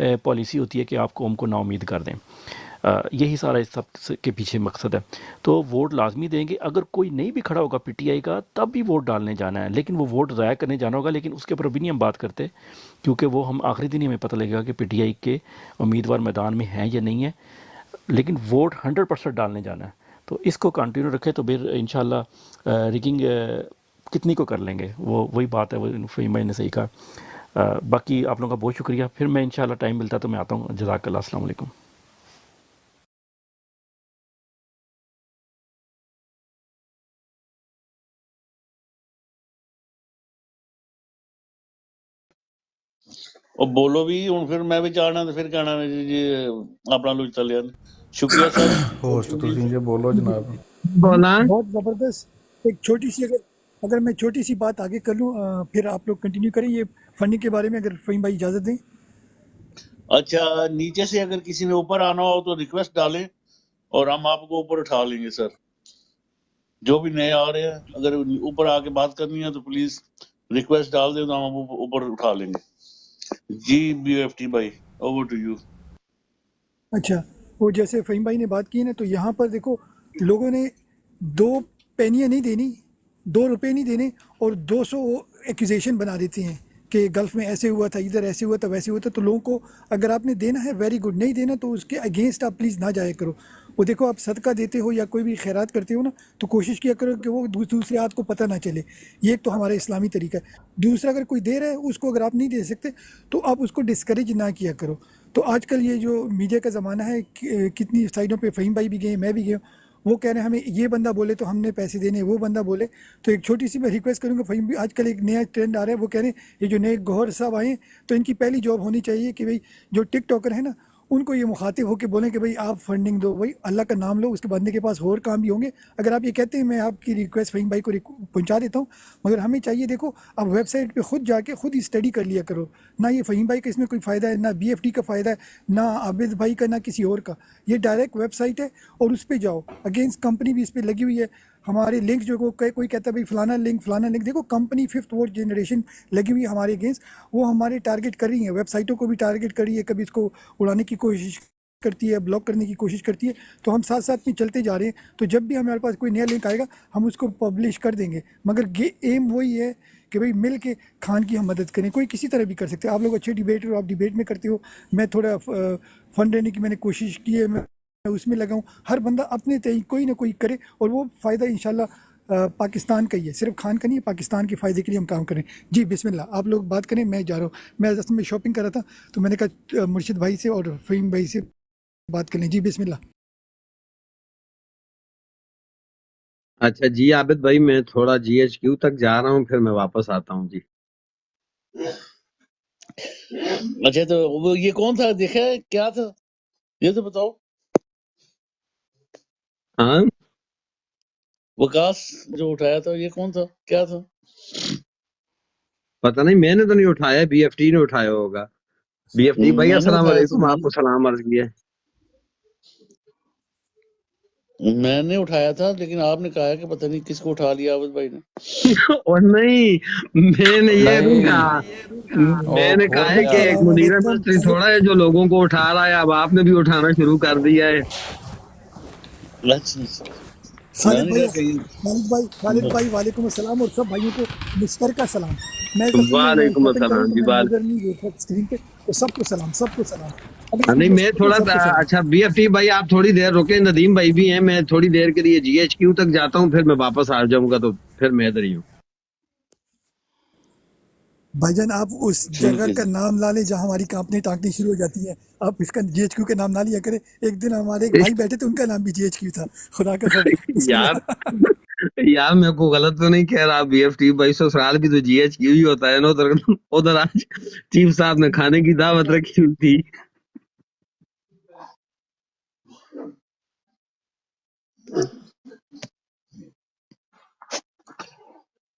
पॉलिसी होती है कि आप कौम को नाउमीद कर दें। यही सारा इस सब के पीछे मकसद है। तो वोट लाजमी देंगे। अगर कोई नहीं भी खड़ा होगा PTI का, तब भी वोट डालने जाना है, लेकिन वो वोट ज़ाया करने जाना होगा। लेकिन उसके ऊपर अभी नहीं हम बात करते, क्योंकि वो हम आखिरी दिन ही हमें पता लगेगा कि PTI के उम्मीदवार मैदान में हैं या नहीं है। लेकिन वोट 100% डालने जाना है, तो इसको कंटिन्यू रखें, तो फिर इंशाल्लाह रिगिंग कितनी को कर लेंगे। वो वही बात है, वो फ़हीम भाई ने सही कहा। बाकी आप लोगों का बहुत शुक्रिया। फिर मैं इंशाल्लाह टाइम मिलता तो मैं आता हूँ। जज़ाकल्लाह, अस्सलाम वालेकुम। ਉਹ ਬੋਲੋ ਵੀ ਹੁਣ, ਫਿਰ ਮੈਂ ਵੀ ਚਾਹਣਾ ਤੇ ਫਿਰ ਕਹਿਣਾ ਜੀ ਆਪਣਾ ਲੁੱਚ ਚੱਲਿਆ। शुक्रिया सर। होस्ट तुसीं जे बोलो जनाब। बोला बहुत ज़बरदस्त। एक छोटी सी अगर मैं छोटी सी बात आगे कर लूँ, फिर आप लोग कंटिन्यू करें ये फंडिंग के बारे में, अगर फ़हीम भाई इजाज़त दें। अच्छा, नीचे से अगर किसी ने ऊपर आना हो तो रिक्वेस्ट डालें और हम आपको ऊपर उठा लेंगे सर। जो भी नए आ रहे हैं, अगर ऊपर आके बात करनी है तो प्लीज रिक्वेस्ट डाल दें, तो हम ऊपर उठा लेंगे। जी BFT भाई, ओवर टू यू। अच्छा, वो जैसे फ़हीम भाई ने बात की है ना, तो यहाँ पर देखो लोगों ने 2 पेनियाँ नहीं देनी, 2 रुपये नहीं देने, और 200 एक्यूजेशन बना देते हैं कि गल्फ़ में ऐसे हुआ था, इधर ऐसे हुआ था, वैसे हुआ था। तो लोगों को अगर आपने देना है वेरी गुड, नहीं देना तो उसके अगेंस्ट आप प्लीज़ ना जाया करो। वो देखो, आप सदका देते हो या कोई भी खैरात करते हो ना, तो कोशिश किया करो कि वो दूसरे हाथ को पता ना चले। ये एक तो हमारा इस्लामी तरीका है। दूसरा, अगर कोई दे रहा है उसको अगर आप नहीं दे सकते तो आप उसको डिस्करेज ना किया करो। तो आजकल ये जो मीडिया का ज़माना है, कितनी साइडों पे फ़हीम भाई भी गए, मैं भी गया, वो कह रहे हैं हमें ये बंदा बोले तो हमने पैसे देने, वो बंदा बोले। तो एक छोटी सी मैं रिक्वेस्ट करूँगा, फ़हीम भी आजकल एक नया ट्रेंड आ रहा है, वो कह रहे हैं ये जो नए गौहर साहब आए तो इनकी पहली जॉब होनी चाहिए कि भाई जो टिकटॉकर है ना, उनको ये मुखातिब होकर बोलें कि भाई आप फंडिंग दो, भाई अल्लाह का नाम लो, उसके बंदे के पास और काम भी होंगे। अगर आप ये कहते हैं, मैं आपकी रिक्वेस्ट फ़हीम भाई को पहुंचा देता हूँ, मगर हमें चाहिए, देखो आप वेबसाइट पे खुद जाके खुद ही स्टडी कर लिया करो। ना ये फ़हीम भाई का इसमें कोई फ़ायदा है, ना BFT का फ़ायदा है, ना आबिद भाई का, ना किसी और का। ये डायरेक्ट वेबसाइट है और उस पर जाओ। अगेंस्ट कंपनी भी इस पर लगी हुई है। हमारे लिंक जो कोई कहता है भाई फलाना लिंक, देखो कंपनी 5th वोट जनरेशन लगी हुई है हमारे अगेंस्ट। वो हमारे टारगेट कर रही है, वेबसाइटों को भी टारगेट कर रही है, कभी इसको उड़ाने की कोशिश करती है, ब्लॉक करने की कोशिश करती है, तो हम साथ साथ में चलते जा रहे हैं। तो जब भी हमारे पास कोई नया लिंक आएगा हम उसको पब्लिश कर देंगे, मगर एम वही है कि भाई मिल के खान की हम मदद करें। कोई किसी तरह भी कर सकते हैं। आप लोग अच्छे डिबेटर हो, आप डिबेट में करते हो, मैं थोड़ा फंड देने की मैंने कोशिश की है, मैं उसमें लगा हूँ। हर बंदा अपने तय कोई ना कोई करे और वो फ़ायदा इंशाल्लाह पाकिस्तान का ही है, सिर्फ खान का नहीं है, पाकिस्तान के फ़ायदे के लिए हम काम करें। जी बिस्मिल्लाह, आप लोग बात करें, मैं जा रहा हूँ। मैं असल में शॉपिंग कर रहा था तो मैंने कहा मुर्शिद भाई से और फ़हीम भाई से बात कर लें। जी बिस्मिल्लाह। अच्छा जी आबिद भाई, मैं थोड़ा GHQ तक जा रहा हूँ, फिर मैं वापस आता हूँ जी। अच्छा तो वो ये कौन था, देखा है क्या था, ये तो बताओ। हाँ, वकास जो उठाया था ये कौन था, क्या था? पता नहीं, मैंने तो नहीं उठाया, BFT ने उठाया होगा। BFT भाई मैंने अस्सलाम उठाया था, वालेकुम, आपको सलाम अर्ज किया। मैंने उठाया था, लेकिन आपने कहा कि पता नहीं किसको उठा लिया आबिद भाई ने। और नहीं, मैंने ये नहीं नहीं कहा, वो मैंने कहा भूल है गया। कि एक अस्सलाम मुनीर वालेकुम। मस्ती थोड़ा है जो लोगों को उठा रहा है, अब आपने भी उठाना शुरू कर दिया है। अच्छा, मैंने कहा कि खालिद भाई वालेकुम अस्सलाम, और सब भाइयों को मुश्तरका सलाम। मैं असल में वो वालेकुम शॉपिंग कर रहा हूँ अस्सलाम तो जी, मैं नज़र नहीं देखा स्क्रीन पे, तो सबको सलाम, सबको सलाम। अगर इसमें नहीं मैं मुश्किल थोड़ा सबको सलाम। अच्छा BFT भाई आप थोड़ी देर रुके, नदीम भाई भी हैं, मैं थोड़ी देर के लिए GHQ तक जाता हूँ, फिर मैं वापस आ जाऊंगा, तो फिर मैं इधर ही हूँ। भाईजान आप उस ठीक जगह है का जी। नाम ला लें जहाँ हमारी कंपनी टांकनी शुरू हो जाती है। आप इसका GHQ के नाम ना लिया करें। एक दिन हमारे एक भाई बैठे थे, उनका नाम भी GHQ था, खुदा कसम। यार बिस्मिल्लाह। यार मैं को गलत तो नहीं कह रहा, BFT भाई ससुराल भी तो GHQ ही होता है ना उधर। उधर आज चीफ साहब ने खाने की दावत रखी हुई थी।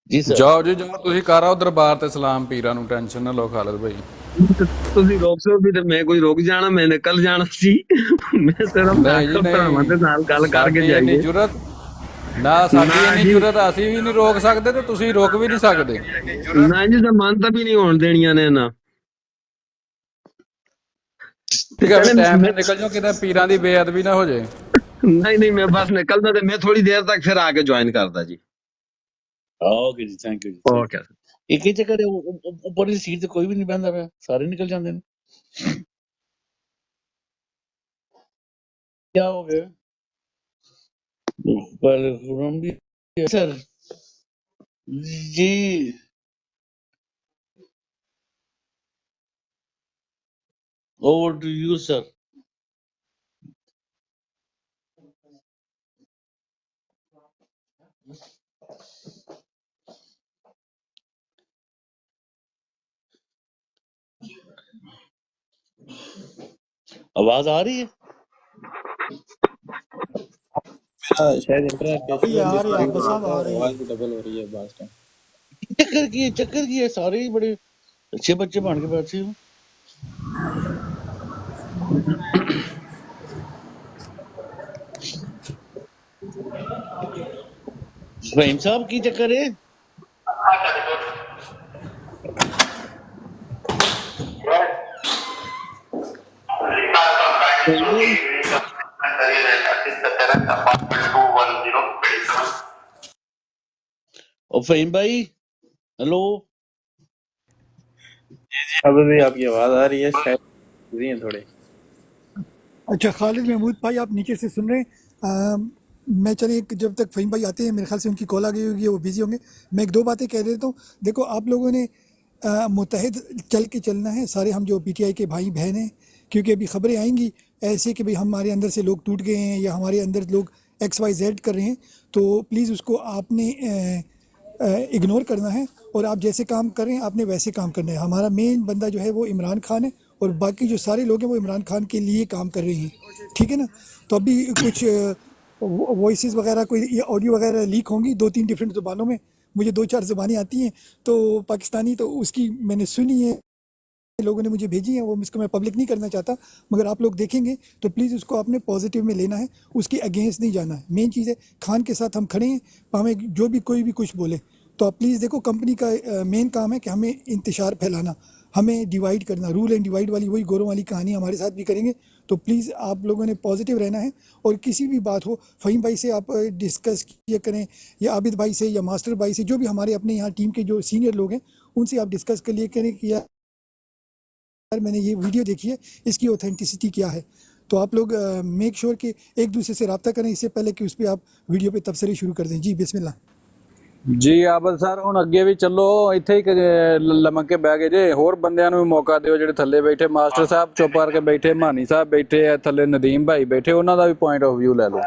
जी सर। ਜਾਓ ਜੀ ਜਾਓ, ਤੁਸੀਂ ਕਰ ਆਓ ਦਰਬਾਰ ਤੇ ਸਲਾਮ ਪੀਰਾਂ ਨੂੰ, ਟੈਨਸ਼ਨ ਨਾ ਲਓ ਖਾਲਦ ਭਾਈ। ਤੁਸੀਂ ਰੋਕ ਸੋ ਵੀ ਤੇ ਮੈਂ ਕੋਈ ਰੁਕ ਜਾਣਾ, ਮੈਂ ਨਿਕਲ ਜਾਣਾ ਸੀ। ਮੈਂ ਸਿਰਫ ਨਹੀਂ ਜੀ ਡਾਕਟਰ ਭਰਾਵਾਂ ਨਹੀਂ, ਦੇ ਨਾਲ ਗੱਲ ਕਰਕੇ ਸਾਡੀ ਇੰਨੀ ਜਾਈਏ। ਜੁਰਤ ਨਾ, ਸਾਡੀ ਨਾ ਇੰਨੀ ਜੀ, ਜੁਰਤ ਅਸੀਂ ਵੀ ਨਹੀਂ ਰੋਕ ਸਕਦੇ ਤੇ ਤੁਸੀਂ ਰੋਕ ਵੀ ਨਹੀਂ ਸਕਦੇ। ਨਾ ਜੀ, ਜ਼ਮਾਨਤਾਂ ਵੀ ਨਹੀਂ ਹੋਣ ਦੇਣੀਆਂ ਨੇ ਨਾ। ਤੇ ਠੀਕ ਹੈ, ਫਿਰ ਚਲੇ ਟਾਈਮ ਮੈਂ ਨਾਲ ਨਿਕਲ ਜਾਓ, ਕਿਤੇ ਪੀਰਾਂ ਦੀ ਬੇਅਦਬੀ ਨਾ ਹੋ ਜਾਏ। ਨਹੀਂ ਨਹੀਂ, ਮੈਂ ਬਸ ਨਿਕਲਦਾ ਤੇ ਮੈਂ ਥੋੜੀ ਦੇਰ ਤੱਕ ਫਿਰ ਆ ਕੇ ज्वाइन करता जी। ओके जी, थैंक यू जी, थैंक ओके। यू। एक ही चक्कर है, ऊपर की सीट से कोई भी नहीं बहता पाया, सारे निकल जाते हैं। क्या हो गया? पर sir ji, over to you sir. आवाज आ रही है? शायद इंटरनेट का इशू है, यार डिस्प्ले याब साहब आ रही है। आवाज भी डबल हो रही है बास टाइम। चक्कर की है, सारे ही बड़े अच्छे बच्चे बन के बैठे हो। फहीम साहब की चक्कर है। फहीम भाई, और फहीम भाई, हेलो। अब भी आपकी आवाज आ रही है, शायद बिजी हैं थोड़े। अच्छा खालिद महमूद भाई, आप नीचे से सुन रहे हैं। मैं चले जब तक फ़हीम भाई आते हैं, मेरे ख्याल से उनकी कॉल आ गई होगी, वो बिज़ी होंगे। मैं एक दो बातें कह देता हूँ। देखो आप लोगों ने मुतहद चल के चलना है, सारे हम जो PTI के भाई बहन हैं, क्योंकि अभी ख़बरें आएंगी ऐसे कि भाई हमारे अंदर से लोग टूट गए हैं या हमारे अंदर लोग XYZ कर रहे हैं, तो प्लीज़ उसको आपने इग्नोर करना है और आप जैसे काम कर रहे हैं आपने वैसे काम करना है। हमारा मेन बंदा जो है वो इमरान खान है और बाकी जो सारे लोग हैं वो इमरान खान के लिए काम कर रहे हैं, ठीक है ना। तो अभी कुछ वॉइसेस वगैरह, कोई ऑडियो वगैरह लीक होंगी 2-3 डिफरेंट ज़ुबानों में। मुझे 2-4 ज़ुबानें आती हैं तो पाकिस्तानी, तो उसकी मैंने सुनी है, लोगों ने मुझे भेजी है, वो इसको मैं पब्लिक नहीं करना चाहता, मगर आप लोग देखेंगे तो प्लीज़ उसको आपने पॉजिटिव में लेना है, उसके अगेंस्ट नहीं जाना है। मेन चीज़ है खान के साथ हम खड़े हैं, हमें जो भी कोई भी कुछ बोले तो आप प्लीज़ देखो, कंपनी का मेन काम है कि हमें इंतशार फैलाना। हमें डिवाइड करना, रूल एंड डिवाइड वाली वही गोरों वाली कहानी हमारे साथ भी करेंगे। तो प्लीज़ आप लोगों ने पॉजिटिव रहना है, और किसी भी बात हो फ़हीम भाई से आप डिस्कस किया करें, या आबिद भाई से, या मास्टर भाई से, जो भी हमारे अपने यहाँ टीम के जो सीनियर लोग हैं उनसे आप डिस्कस कर लिए करें कि यार मैंने ये वीडियो देखी है, इसकी ऑथेंटिसिटी क्या है। तो आप लोग मेक श्योर कि एक दूसरे से रब्ता करें इससे पहले कि उस पर आप वीडियो पे तबसरे शुरू कर दें। जी बिस्मिल्लाह। ਜੀ ਆਬਦ ਸਰ, ਹੁਣ ਅੱਗੇ ਵੀ ਚੱਲੋ, ਇੱਥੇ ਹੀ ਲਮਕ ਕੇ ਬਹਿ ਗਏ ਜੇ, ਹੋਰ ਬੰਦਿਆਂ ਨੂੰ ਵੀ ਮੌਕਾ ਦਿਓ ਜਿਹੜੇ ਥੱਲੇ ਬੈਠੇ। ਮਾਸਟਰ ਸਾਹਿਬ ਚੁੱਪ ਕਰਕੇ ਬੈਠੇ, ਮਾਨੀ ਸਾਹਿਬ ਬੈਠੇ ਆ ਥੱਲੇ, ਨਦੀਮ ਭਾਈ ਬੈਠੇ, ਉਹਨਾਂ ਦਾ ਵੀ ਪੁਆਇੰਟ ਆਫ व्यू ਲੈ ਲਓ।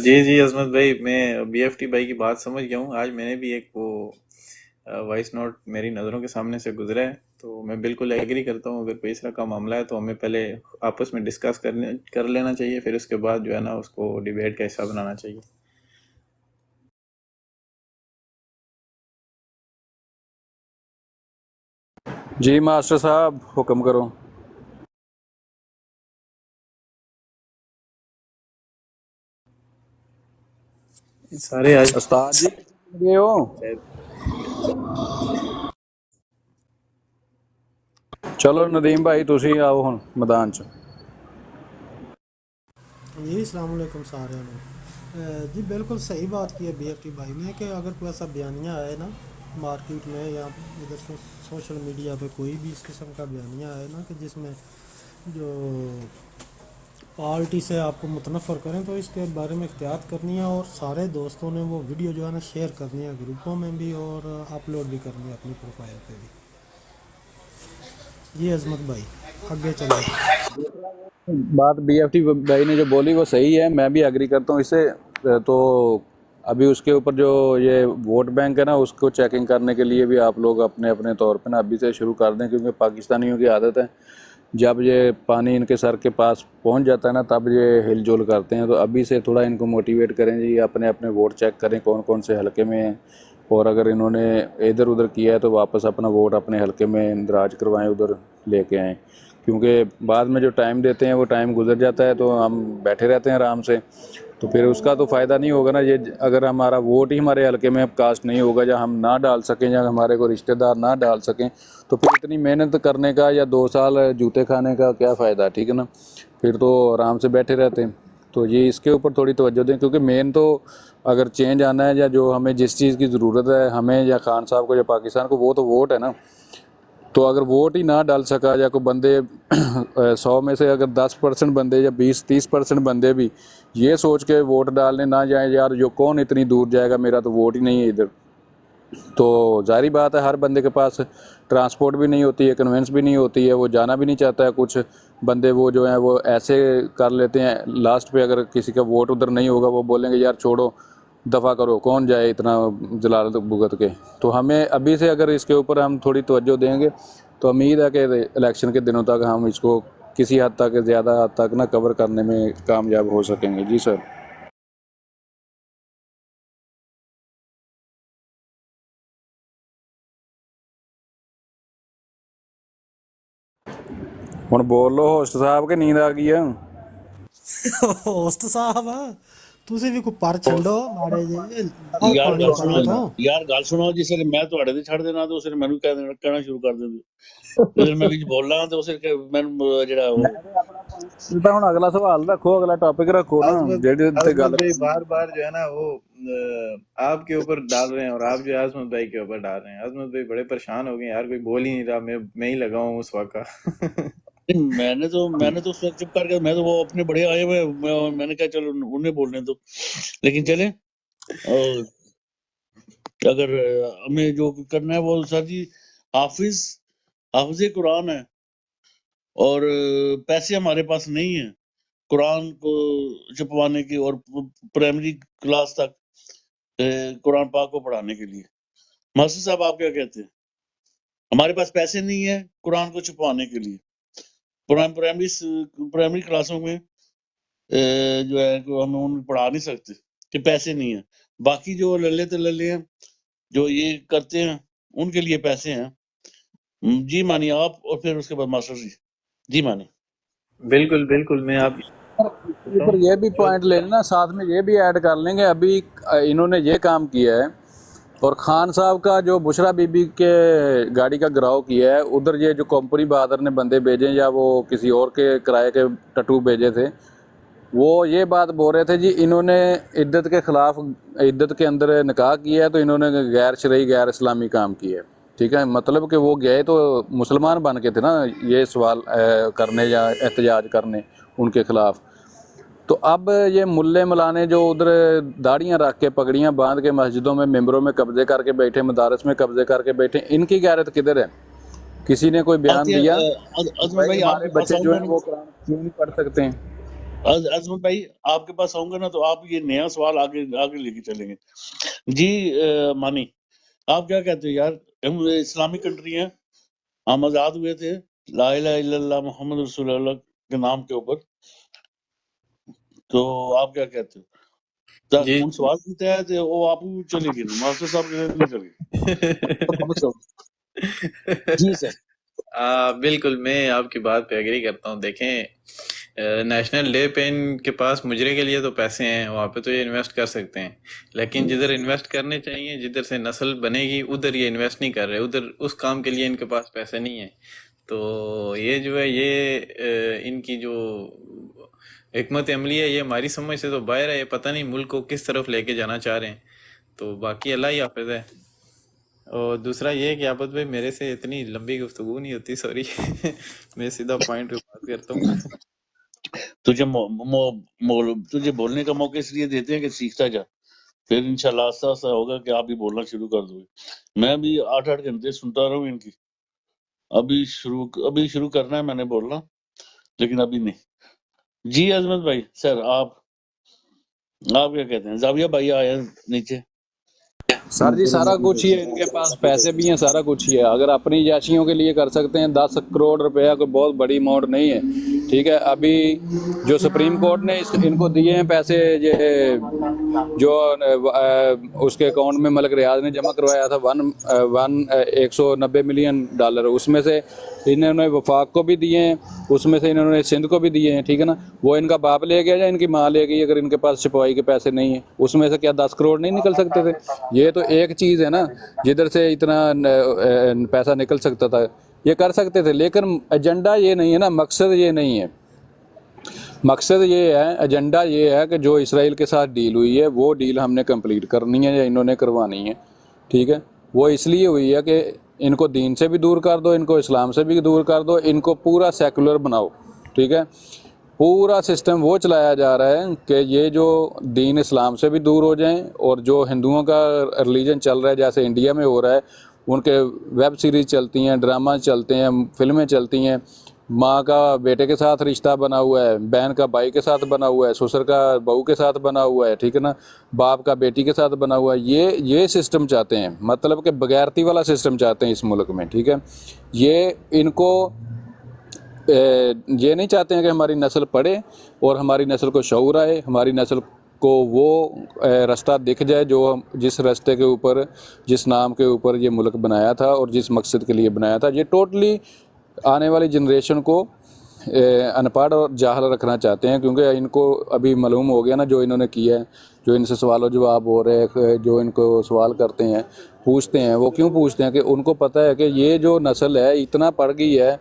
जी जी अजमत भाई, मैं BFT भाई की बात समझ गया हूँ। आज मैंने भी एक वो वॉइस नोट मेरी नज़रों के सामने से गुजरा है, तो मैं बिल्कुल एग्री करता हूँ। अगर कोई इस तरह का मामला है तो हमें पहले आपस में डिस्कस कर लेना चाहिए, फिर उसके बाद जो है ना उसको डिबेट का हिस्सा बनाना चाहिए। जी मास्टर साहब हुक्म करो। सारे आज उस्ताद जी गए हो? चलो नदीम भाई तुसी आओ हुण मैदान च। जी अस्सलाम वालेकुम सारे जी, बिल्कुल सही बात की है BFT भाई ने कि अगर कोई ऐसा बयानिया आए ना मार्केट में या इधर सोशल मीडिया पे, कोई भी इस किस्म का बयानिया आए ना कि जिसमें जो पार्टी से आपको मुतनफ़र करें, तो इसके बारे में एहतियात करनी है, और सारे दोस्तों ने वो वीडियो जो है ना शेयर करनी है ग्रुपों में भी, और अपलोड भी करनी है अपनी प्रोफाइल पे भी। जी अजमत भाई आगे चलिए। बात BFT भाई ने जो बोली वो सही है, मैं भी एग्री करता हूँ इससे। तो अभी उसके ऊपर जो ये वोट बैंक है ना, उसको चेकिंग करने के लिए भी आप लोग अपने अपने तौर पे ना अभी से शुरू कर दें, क्योंकि पाकिस्तानियों की आदत है जब ये पानी इनके सर के पास पहुंच जाता है ना तब ये हिलजुल करते हैं। तो अभी से थोड़ा इनको मोटिवेट करें जी, अपने अपने वोट चेक करें कौन कौन से हलके में हैं, और अगर इन्होंने इधर उधर किया है तो वापस अपना वोट अपने हलके में दराज करवाएं, उधर लेके आएँ। क्योंकि बाद में जो टाइम देते हैं वो टाइम गुजर जाता है, तो हम बैठे रहते हैं आराम से, तो फिर उसका तो फ़ायदा नहीं होगा ना। ये अगर हमारा वोट ही हमारे हलके में कास्ट नहीं होगा, या हम ना डाल सकें, या हमारे को रिश्तेदार ना डाल सकें, तो फिर इतनी मेहनत करने का या 2 साल जूते खाने का क्या फ़ायदा, ठीक है ना। फिर तो आराम से बैठे रहते हैं। तो ये इसके ऊपर थोड़ी तवज्जो दें, क्योंकि मेन तो अगर चेंज आना है, या जो हमें जिस चीज़ की ज़रूरत है हमें या खान साहब को या पाकिस्तान को, वो तो वोट है ना। तो अगर वोट ही ना डाल सका, या कोई बंदे 100 में से अगर 10% बंदे या 20-30% बंदे भी ये सोच के वोट डालने ना जाए, यार जो कौन इतनी दूर जाएगा, मेरा तो वोट ही नहीं है इधर, तो जारी बात है हर बंदे के पास ट्रांसपोर्ट भी नहीं होती है, कन्वेंस भी नहीं होती है, वो जाना भी नहीं चाहता है। कुछ बंदे वो जो हैं वो ऐसे कर लेते हैं, लास्ट पे अगर किसी का वोट उधर नहीं होगा वो बोलेंगे यार छोड़ो, दफ़ा करो, कौन जाए इतना जलालत भुगत के। तो हमें अभी से अगर इसके ऊपर हम थोड़ी तवज्जो देंगे तो उम्मीद है कि इलेक्शन के दिनों तक हम इसको किसी हद तक, ज़्यादा हद तक ना कवर करने में कामयाब हो सकेंगे। जी सर। ਹੁਣ बोल लो होस्ट साहब के नींद आ गई है। होस्ट साहब ਤੁਸੀਂ ਵੀ ਕੋਈ ਪਰ ਛੱਡੋ ਮਾੜੇ ਜੇ ਯਾਰ ਪਾਣੀ ਗੱਲ ਪਾਣਾ ਸੁਣੋ, ਤੋਂ ਯਾਰ ਗੱਲ ਸੁਣੋ ਜੀ। ਸਿਰ ਮੈਂ ਤੁਹਾਡੇ ਤੇ ਛੱਡ ਦੇਣਾ ਤੇ ਉਸੇ ਮੈਨੂੰ ਕਹਿਣਾ ਸ਼ੁਰੂ ਕਰ ਦਿੰਦੇ, ਫਿਰ ਮੈਂ ਵਿੱਚ ਬੋਲਾਂ ਤੇ ਉਸੇ ਮੈਨੂੰ ਜਿਹੜਾ ਉਹ ਤਾਂ ਹੁਣ ਅਗਲਾ ਸਵਾਲ ਰੱਖੋ, ਅਗਲਾ ਟੌਪਿਕ ਰੱਖੋ ਨਾ ਜਿਹੜੇ ਤੇ ਗੱਲ। भाई बार बार जो है ना वो आपके ऊपर डाल रहे हैं, और आप जो है आजमत भाई के ऊपर डाल रहे हैं। आजमत भाई बड़े परेशान हो गए यार, कोई बोल ही नहीं रहा, मैं ही लगा हूँ उस वक्त। मैंने तो उस वक्त चुप करके, मैं तो वो अपने बड़े आए हुए, मैंने कहा चलो उन्हें बोलने दो। लेकिन चले, अगर हमें जो करना है वो सर जी, हाफिज कुरान है, और पैसे हमारे पास नहीं है कुरान को छपवाने की और प्राइमरी क्लास तक कुरान पाक को पढ़ाने के लिए। मास्टर साहब आप क्या कहते हैं? हमारे पास पैसे नहीं है कुरान को छपवाने के लिए। प्राइमरी क्लासों में जो है हम उन्हें पढ़ा नहीं सकते कि पैसे नहीं है। बाकी जो लल्ले हैं जो ये करते हैं उनके लिए पैसे हैं। जी मानिए आप, और फिर उसके बाद मास्टर जी मानिए। बिल्कुल बिल्कुल, मैं आप पर ये भी पॉइंट ले लेना, साथ में ये भी ऐड कर लेंगे। अभी इन्होंने ये काम किया है اور خان صاحب کا جو بشرا بی بی کے گاڑی کا گراؤ کیا ہے، ادھر یہ جو کمپنی بہادر نے بندے بھیجے یا وہ کسی اور کے کرائے کے ٹٹو بھیجے تھے، وہ یہ بات بول رہے تھے جی انہوں نے عدت کے خلاف، عدت کے اندر نکاح کیا ہے تو انہوں نے غیر شرعی غیر اسلامی کام کیا ہے، ٹھیک ہے، مطلب کہ وہ گئے تو مسلمان بن کے تھے نا یہ سوال کرنے یا احتجاج کرنے ان کے خلاف۔ تو اب یہ ملے ملانے جو ادھر داڑیاں رکھ کے پگڑیاں باندھ کے مسجدوں میں ممبروں میں قبضے کر کے بیٹھے، مدارس میں قبضے کر کے بیٹھے، ان کی غیرت کدھر ہے؟ کسی نے کوئی بیان دیا عظمت بھائی آپ ہمارے کے پاس بچے آؤں جو گا ہیں نا، وہ قرآن کیوں نہیں پڑھ سکتے ہیں؟ عظمت بھائی آپ کے پاس آؤں گا نا تو آپ یہ نیا سوال آگے لے کے چلیں گے جی۔ مانی آپ کیا کہتے ہو یار، ہم اسلامی کنٹری ہیں، ہم آزاد ہوئے تھے لا الہ الا اللہ محمد رسول اللہ کے نام کے اوپر، تو آپ کیا کہتے ہو؟ جی ہوں سوال کیتے ہیں تو وہ آپ چلے گی نا ماسٹر صاحب نہیں چلے گی جی سر۔ بالکل میں آپ کی بات پہ ایگری کرتا ہوں۔ دیکھیں نیشنل ڈے پہ ان کے پاس مجرے کے لیے تو پیسے ہیں، وہاں پہ تو یہ انویسٹ کر سکتے ہیں، لیکن جدھر انویسٹ کرنے چاہیے، جدھر سے نسل بنے گی، ادھر یہ انویسٹ نہیں کر رہے، ادھر اس کام کے لیے ان کے پاس پیسے نہیں ہیں۔ تو یہ جو ہے یہ ان کی جو حکمت عملی ہے یہ ہماری سمجھ سے تو باہر ہے، یہ پتہ نہیں ملک کو کس طرف لے کے جانا چاہ رہے ہیں۔ تو باقی اللہ ہی حافظ ہے۔ اور دوسرا یہ کہ آبد بھائی میرے سے اتنی لمبی گفتگو نہیں ہوتی، سوری میں سیدھا پوائنٹ پہ بات کرتا ہوں۔ تجھے بولنے کا موقع اس لیے دیتے ہیں کہ سیکھتا جا، پھر انشاءاللہ آہستہ آہستہ ہوگا کہ آپ بھی بولنا شروع کر دو گے۔ میں بھی 8 گھنٹے سنتا رہا ہوں ان کی، ابھی شروع کرنا ہے میں نے بولنا، لیکن ابھی نہیں۔ جی عظمت بھائی سر آپ کیا کہتے ہیں؟ زاویہ بھائی آئے ہیں نیچے۔ سر جی سارا کچھ ہی ہے ان کے پاس، پیسے بھی ہیں، سارا کچھ ہی ہے، اگر اپنی یاشیوں کے لیے کر سکتے ہیں۔ 10 کروڑ روپیہ کوئی بہت بڑی اماؤنٹ نہیں ہے، ٹھیک ہے۔ ابھی جو سپریم کورٹ نے ان کو دیے ہیں پیسے، یہ جو اس کے اکاؤنٹ میں ملک ریاض نے جمع کروایا تھا 190 ملین ڈالر، اس میں سے انہوں نے وفاق کو بھی دیے ہیں، اس میں سے انہوں نے سندھ کو بھی دیے ہیں، ٹھیک ہے نا۔ وہ ان کا باپ لے گیا یا ان کی ماں لے گئی؟ اگر ان کے پاس چھپائی کے پیسے نہیں ہیں، اس میں سے کیا 10 کروڑ نہیں نکل سکتے تھے؟ یہ تو ایک چیز ہے نا جدھر سے اتنا پیسہ نکل سکتا تھا، یہ کر سکتے تھے، لیکن ایجنڈا یہ نہیں ہے نا، مقصد یہ نہیں ہے۔ مقصد یہ ہے، ایجنڈا یہ ہے کہ جو اسرائیل کے ساتھ ڈیل ہوئی ہے وہ ڈیل ہم نے کمپلیٹ کرنی ہے یا انہوں نے کروانی ہے، ٹھیک ہے۔ وہ اس لیے ہوئی ہے کہ ان کو دین سے بھی دور کر دو، ان کو اسلام سے بھی دور کر دو، ان کو پورا سیکولر بناؤ، ٹھیک ہے۔ پورا سسٹم وہ چلایا جا رہا ہے کہ یہ جو دین اسلام سے بھی دور ہو جائیں، اور جو ہندوؤں کا ریلیجن چل رہا ہے جیسے انڈیا میں ہو رہا ہے، ان کے ویب سیریز چلتی ہیں، ڈرامہ چلتے ہیں، فلمیں چلتی ہیں، ماں کا بیٹے کے ساتھ رشتہ بنا ہوا ہے، بہن کا بھائی کے ساتھ بنا ہوا ہے، سسر کا بہو کے ساتھ بنا ہوا ہے، ٹھیک ہے نا، باپ کا بیٹی کے ساتھ بنا ہوا ہے۔ یہ سسٹم چاہتے ہیں، مطلب کہ بغیرتی والا سسٹم چاہتے ہیں اس ملک میں، ٹھیک ہے۔ یہ ان کو یہ نہیں چاہتے ہیں کہ ہماری نسل پڑھے اور ہماری نسل کو شعور آئے، ہماری نسل کو وہ رستہ دکھ جائے جو جس راستے کے اوپر، جس نام کے اوپر یہ ملک بنایا تھا اور جس مقصد کے لیے بنایا تھا۔ یہ ٹوٹلی آنے والی جنریشن کو ان پڑھ اور جاہل رکھنا چاہتے ہیں، کیونکہ ان کو ابھی معلوم ہو گیا نا جو انہوں نے کیا ہے، جو ان سے سوال و جواب ہو رہے ہیں، جو ان کو سوال کرتے ہیں، پوچھتے ہیں، وہ کیوں پوچھتے ہیں کہ ان کو پتہ ہے کہ یہ جو نسل ہے اتنا پڑھ گئی ہے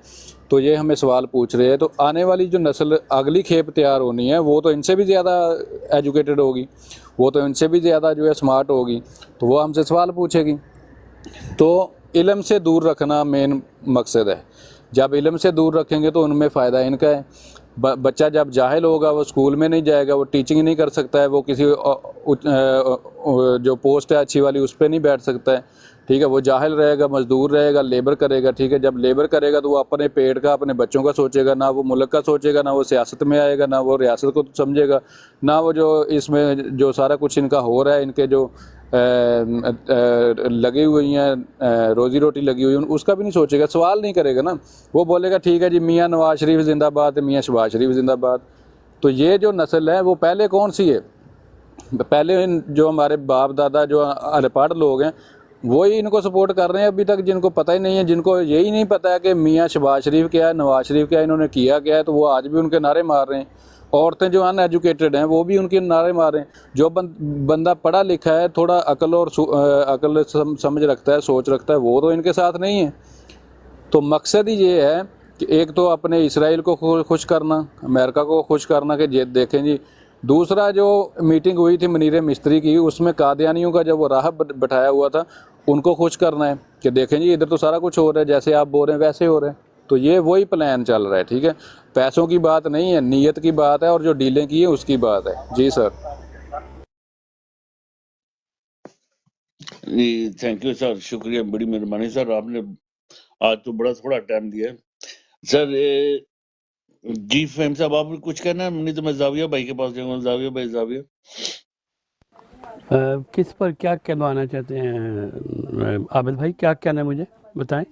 تو یہ ہمیں سوال پوچھ رہے ہیں، تو آنے والی جو نسل اگلی کھیپ تیار ہونی ہے وہ تو ان سے بھی زیادہ ایجوکیٹڈ ہوگی، وہ تو ان سے بھی زیادہ جو ہے اسمارٹ ہوگی، تو وہ ہم سے سوال پوچھے گی۔ تو علم سے دور رکھنا مین مقصد ہے۔ جب علم سے دور رکھیں گے تو ان میں فائدہ ان کا ہے۔ بچہ جب جاہل ہوگا وہ اسکول میں نہیں جائے گا، وہ ٹیچنگ نہیں کر سکتا ہے، وہ کسی جو پوسٹ ہے اچھی والی اس پہ نہیں بیٹھ سکتا ہے، ٹھیک ہے۔ وہ جاہل رہے گا، مزدور رہے گا، لیبر کرے گا، ٹھیک ہے۔ جب لیبر کرے گا تو وہ اپنے پیٹ کا، اپنے بچوں کا سوچے گا، نہ وہ ملک کا سوچے گا، نہ وہ سیاست میں آئے گا، نہ وہ ریاست کو سمجھے گا، نہ وہ جو اس میں جو سارا کچھ ان کا ہو رہا ہے، ان کے جو لگی ہوئی ہیں روزی روٹی لگی ہوئی ہے، اس کا بھی نہیں سوچے گا، سوال نہیں کرے گا نا۔ وہ بولے گا ٹھیک ہے جی میاں نواز شریف زندہ باد، میاں شہباز شریف زندہ باد۔ تو یہ جو نسل ہے وہ پہلے کون سی ہے؟ پہلے جو ہمارے باپ دادا جو ان پڑھ لوگ ہیں وہی ان کو سپورٹ کر رہے ہیں ابھی تک، جن کو پتہ ہی نہیں ہے، جن کو یہی نہیں پتہ ہے کہ میاں شہباز شریف کیا ہے، نواز شریف کیا ہے، انہوں نے کیا ہے، تو وہ آج بھی ان کے نعرے مار رہے ہیں۔ عورتیں جو ان ایجوکیٹڈ ہیں وہ بھی ان کے نعرے مارے ہیں. جو بندہ پڑھا لکھا ہے, تھوڑا عقل اور عقل سمجھ رکھتا ہے, سوچ رکھتا ہے, وہ تو ان کے ساتھ نہیں ہے. تو مقصد ہی یہ ہے کہ ایک تو اپنے اسرائیل کو خوش کرنا, امریکہ کو خوش کرنا کہ دیکھیں جی. دوسرا جو میٹنگ ہوئی تھی منیر مستری کی, اس میں قادیانیوں کا جب وہ راہب بٹھایا ہوا تھا, ان کو خوش کرنا ہے کہ دیکھیں جی ادھر تو سارا کچھ ہو رہا ہے, جیسے آپ بول رہے ہیں ویسے ہو رہے ہیں. تو یہ وہی پلان چل رہا ہے. ٹھیک ہے, پیسوں کی بات نہیں ہے, نیت کی بات ہے, اور جو ڈیلیں کی ہیں اس کی بات ہے. جی سر. جی تھینک یو سر, شکریہ, بڑی مہربانی سر, آپ نے آج تو بڑا تھوڑا ٹائم دیا ہے سر. جی فہم صاحب آپ کو کچھ کہنا ہے؟ نہیں تو میں زاویہ بھائی کے پاس جاؤں گا. زاویہ بھائی, زاویہ کس پر کیا کہلوانا چاہتے ہیں عابد بھائی؟ کیا کہنا ہے مجھے بتائیں.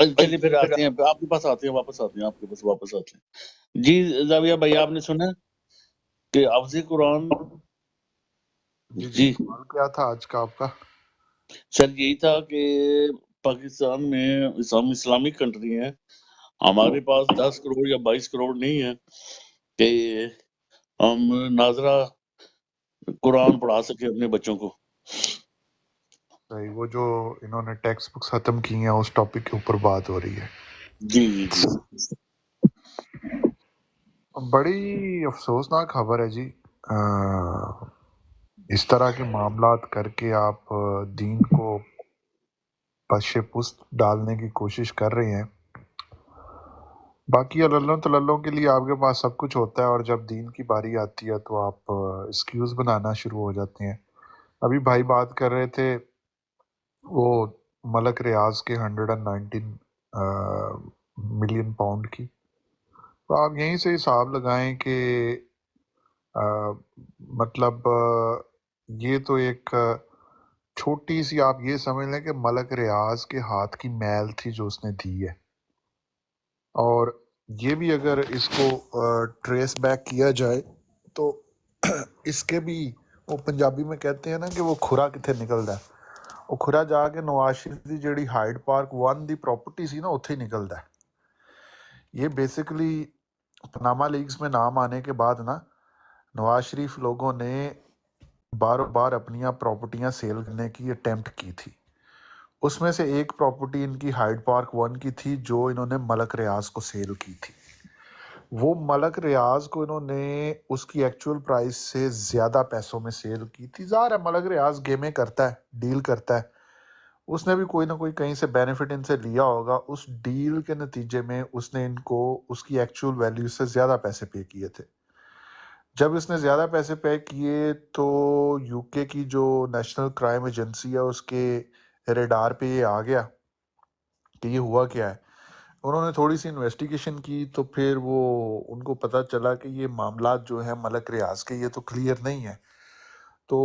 چلیے پھر آتے ہیں آپ کے پاس, آتے ہیں واپس آتے ہیں آپ کے پاس واپس آتے ہیں. جی زاویہ بھائی, آپ نے سنا کہ حفظ قرآن. جی سوال کیا تھا آج کا آپ کا؟ سر یہی تھا کہ پاکستان میں اسلامی کنٹری ہیں, ہمارے پاس 10 کروڑ یا 22 کروڑ نہیں ہے کہ ہم ناظرہ قرآن پڑھا سکے اپنے بچوں کو. صحیح, وہ جو انہوں نے ٹیکسٹ بکس ختم کی ہیں اس ٹاپک کے اوپر بات ہو رہی ہے. جی جی جی. بڑی افسوسناک خبر ہے جی. اس طرح کے معاملات کر کے آپ دین کو پش پست ڈالنے کی کوشش کر رہے ہیں. باقی اللہ تلّوں کے لیے آپ کے پاس سب کچھ ہوتا ہے, اور جب دین کی باری آتی ہے تو آپ ایکسکیوز بنانا شروع ہو جاتے ہیں. ابھی بھائی بات کر رہے تھے وہ ملک ریاض کے 119 ملین پاؤنڈ کی. تو آپ یہیں سے حساب لگائیں کہ مطلب یہ تو ایک چھوٹی سی, آپ یہ سمجھ لیں کہ ملک ریاض کے ہاتھ کی میل تھی جو اس نے دی ہے. اور یہ بھی اگر اس کو ٹریس بیک کیا جائے تو اس کے بھی, وہ پنجابی میں کہتے ہیں نا کہ وہ کھرا کتنے نکلتا ہے, وہ کھرا جا کے نواز شریف دی جیڑی ہائیڈ پارک 1 دی پراپرٹی سی نا اتھے ہی نکلتا ہے. یہ بیسیکلی پاناما لیکس میں نام آنے کے بعد نا نواز شریف لوگوں نے بار بار اپنی پراپرٹیاں سیل کرنے کی اٹیمپٹ کی تھی. اس میں سے ایک پراپرٹی ان کی ہائیڈ پارک 1 کی تھی جو انہوں نے ملک ریاض کو سیل کی تھی. وہ ملک ریاض کو انہوں نے اس کی ایکچول پرائس سے زیادہ پیسوں میں سیل کی تھی. ظاہر ہے ملک ریاض گیمیں کرتا ہے, ڈیل کرتا ہے, اس نے بھی کوئی نہ کوئی کہیں سے بینیفٹ ان سے لیا ہوگا. اس ڈیل کے نتیجے میں اس نے ان کو اس کی ایکچول ویلیو سے زیادہ پیسے پے کیے تھے. جب اس نے زیادہ پیسے پے کیے تو یو کے کی جو نیشنل کرائم ایجنسی ہے اس کے ریڈار پہ یہ آ گیا کہ یہ ہوا کیا ہے. انہوں نے تھوڑی سی انویسٹیگیشن کی تو پھر وہ ان کو پتہ چلا کہ یہ معاملات جو ہیں ملک ریاض کے یہ تو کلیئر نہیں ہے. تو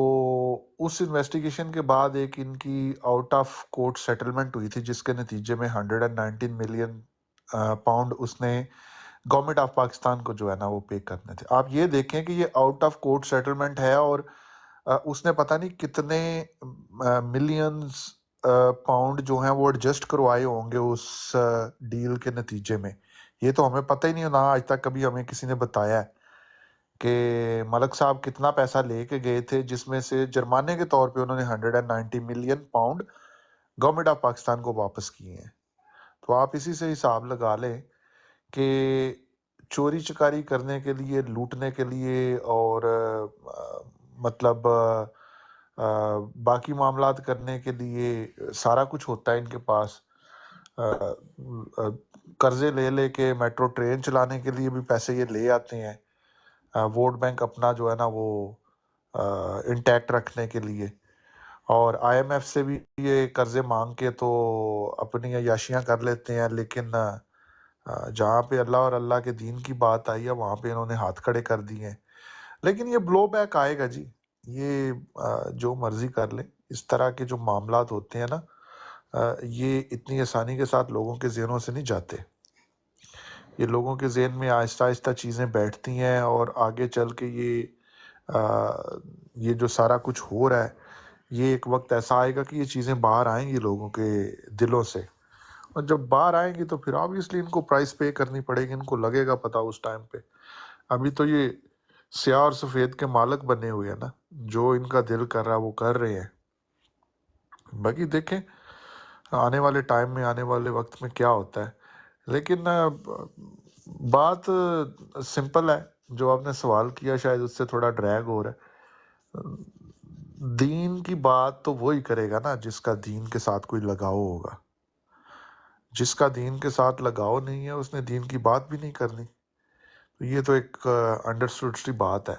اس انویسٹیگیشن کے بعد ایک ان کی آؤٹ آف کورٹ سیٹلمنٹ ہوئی تھی جس کے نتیجے میں 119 ملین پاؤنڈ اس نے گورنمنٹ آف پاکستان کو جو ہے نا وہ پے کرنے تھے. آپ یہ دیکھیں کہ یہ آؤٹ آف کورٹ سیٹلمنٹ ہے, اور اس نے پتہ نہیں کتنے ملینز پاؤنڈ جو ہیں وہ ایڈجسٹ کروائے ہوں گے اس ڈیل کے نتیجے میں. یہ تو ہمیں پتہ ہی نہیں, نہ آج تک کبھی ہمیں کسی نے بتایا ہے کہ ملک صاحب کتنا پیسہ لے کے گئے تھے, جس میں سے جرمانے کے طور پہ انہوں نے 190 million pound government of Pakistan کو واپس کیے ہیں. تو آپ اسی سے حساب لگا لیں کہ چوری چکاری کرنے کے لیے, لوٹنے کے لیے, اور مطلب باقی معاملات کرنے کے لیے سارا کچھ ہوتا ہے ان کے پاس. قرضے لے لے کے میٹرو ٹرین چلانے کے لیے بھی پیسے یہ لے آتے ہیں, ووٹ بینک اپنا جو ہے نا وہ انٹیکٹ رکھنے کے لیے, اور آئی ایم ایف سے بھی یہ قرضے مانگ کے تو اپنی عیاشیاں کر لیتے ہیں. لیکن جہاں پہ اللہ اور اللہ کے دین کی بات آئی ہے وہاں پہ انہوں نے ہاتھ کھڑے کر دیے ہیں. لیکن یہ بلو بیک آئے گا جی, یہ جو مرضی کر لیں. اس طرح کے جو معاملات ہوتے ہیں نا یہ اتنی آسانی کے ساتھ لوگوں کے ذہنوں سے نہیں جاتے. یہ لوگوں کے ذہن میں آہستہ آہستہ چیزیں بیٹھتی ہیں, اور آگے چل کے یہ جو سارا کچھ ہو رہا ہے یہ ایک وقت ایسا آئے گا کہ یہ چیزیں باہر آئیں گی لوگوں کے دلوں سے, اور جب باہر آئیں گی تو پھر آبویسلی ان کو پرائس پے کرنی پڑے گی. ان کو لگے گا پتہ اس ٹائم پہ ابھی تو یہ سیاہ اور سفید کے مالک بنے ہوئے ہیں نا، جو ان کا دل کر رہا ہے وہ کر رہے ہیں. باقی دیکھیں آنے والے ٹائم میں، آنے والے وقت میں کیا ہوتا ہے. لیکن بات سمپل ہے، جو آپ نے سوال کیا شاید اس سے تھوڑا ڈریگ ہو رہا ہے. دین کی بات تو وہی کرے گا نا جس کا دین کے ساتھ کوئی لگاؤ ہوگا. جس کا دین کے ساتھ لگاؤ نہیں ہے اس نے دین کی بات بھی نہیں کرنی. یہ تو ایک انڈرسٹوڈ سی بات ہے.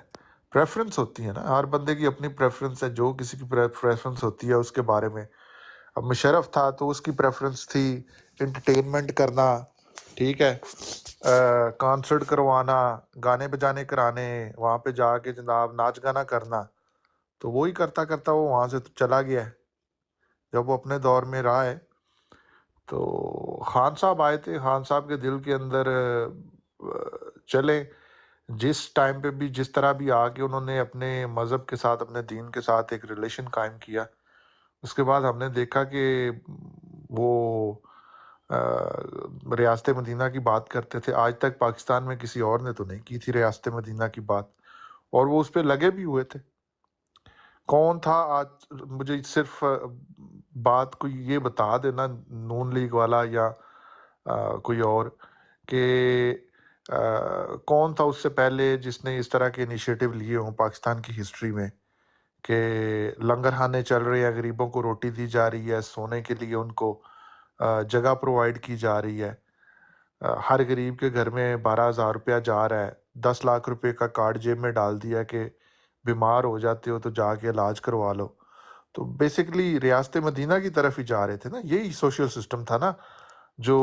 پریفرنس ہوتی ہے نا، ہر بندے کی اپنی پریفرنس ہے. جو کسی کی پریفرنس ہوتی ہے اس کے بارے میں. اب مشرف تھا تو اس کی پریفرنس تھی انٹرٹینمنٹ کرنا، ٹھیک ہے، کانسرٹ کروانا، گانے بجانے کرانے، وہاں پہ جا کے جناب ناچ گانا کرنا. تو وہی کرتا کرتا وہ وہاں سے چلا گیا ہے. جب وہ اپنے دور میں رہا ہے تو خان صاحب آئے تھے، خان صاحب کے دل کے اندر چلے جس ٹائم پہ بھی جس طرح بھی آ کے انہوں نے اپنے مذہب کے ساتھ، اپنے دین کے ساتھ ایک ریلیشن قائم کیا. اس کے بعد ہم نے دیکھا کہ وہ ریاست مدینہ کی بات کرتے تھے. آج تک پاکستان میں کسی اور نے تو نہیں کی تھی ریاست مدینہ کی بات، اور وہ اس پہ لگے بھی ہوئے تھے. کون تھا آج مجھے صرف بات کوئی یہ بتا دینا، نون لیگ والا یا کوئی اور، کہ کون تھا اس سے پہلے جس نے اس طرح کے انیشیٹو لیے ہوں پاکستان کی ہسٹری میں، کہ لنگر خانے چل رہے ہیں، غریبوں کو روٹی دی جا رہی ہے، سونے کے لیے ان کو جگہ پرووائڈ کی جا رہی ہے، ہر غریب کے گھر میں 12,000 روپیہ جا رہا ہے، 10 لاکھ روپے کا کارڈ جیب میں ڈال دیا کہ بیمار ہو جاتے ہو تو جا کے علاج کروا لو. تو بیسیکلی ریاست مدینہ کی طرف ہی جا رہے تھے نا. یہی سوشل سسٹم تھا نا جو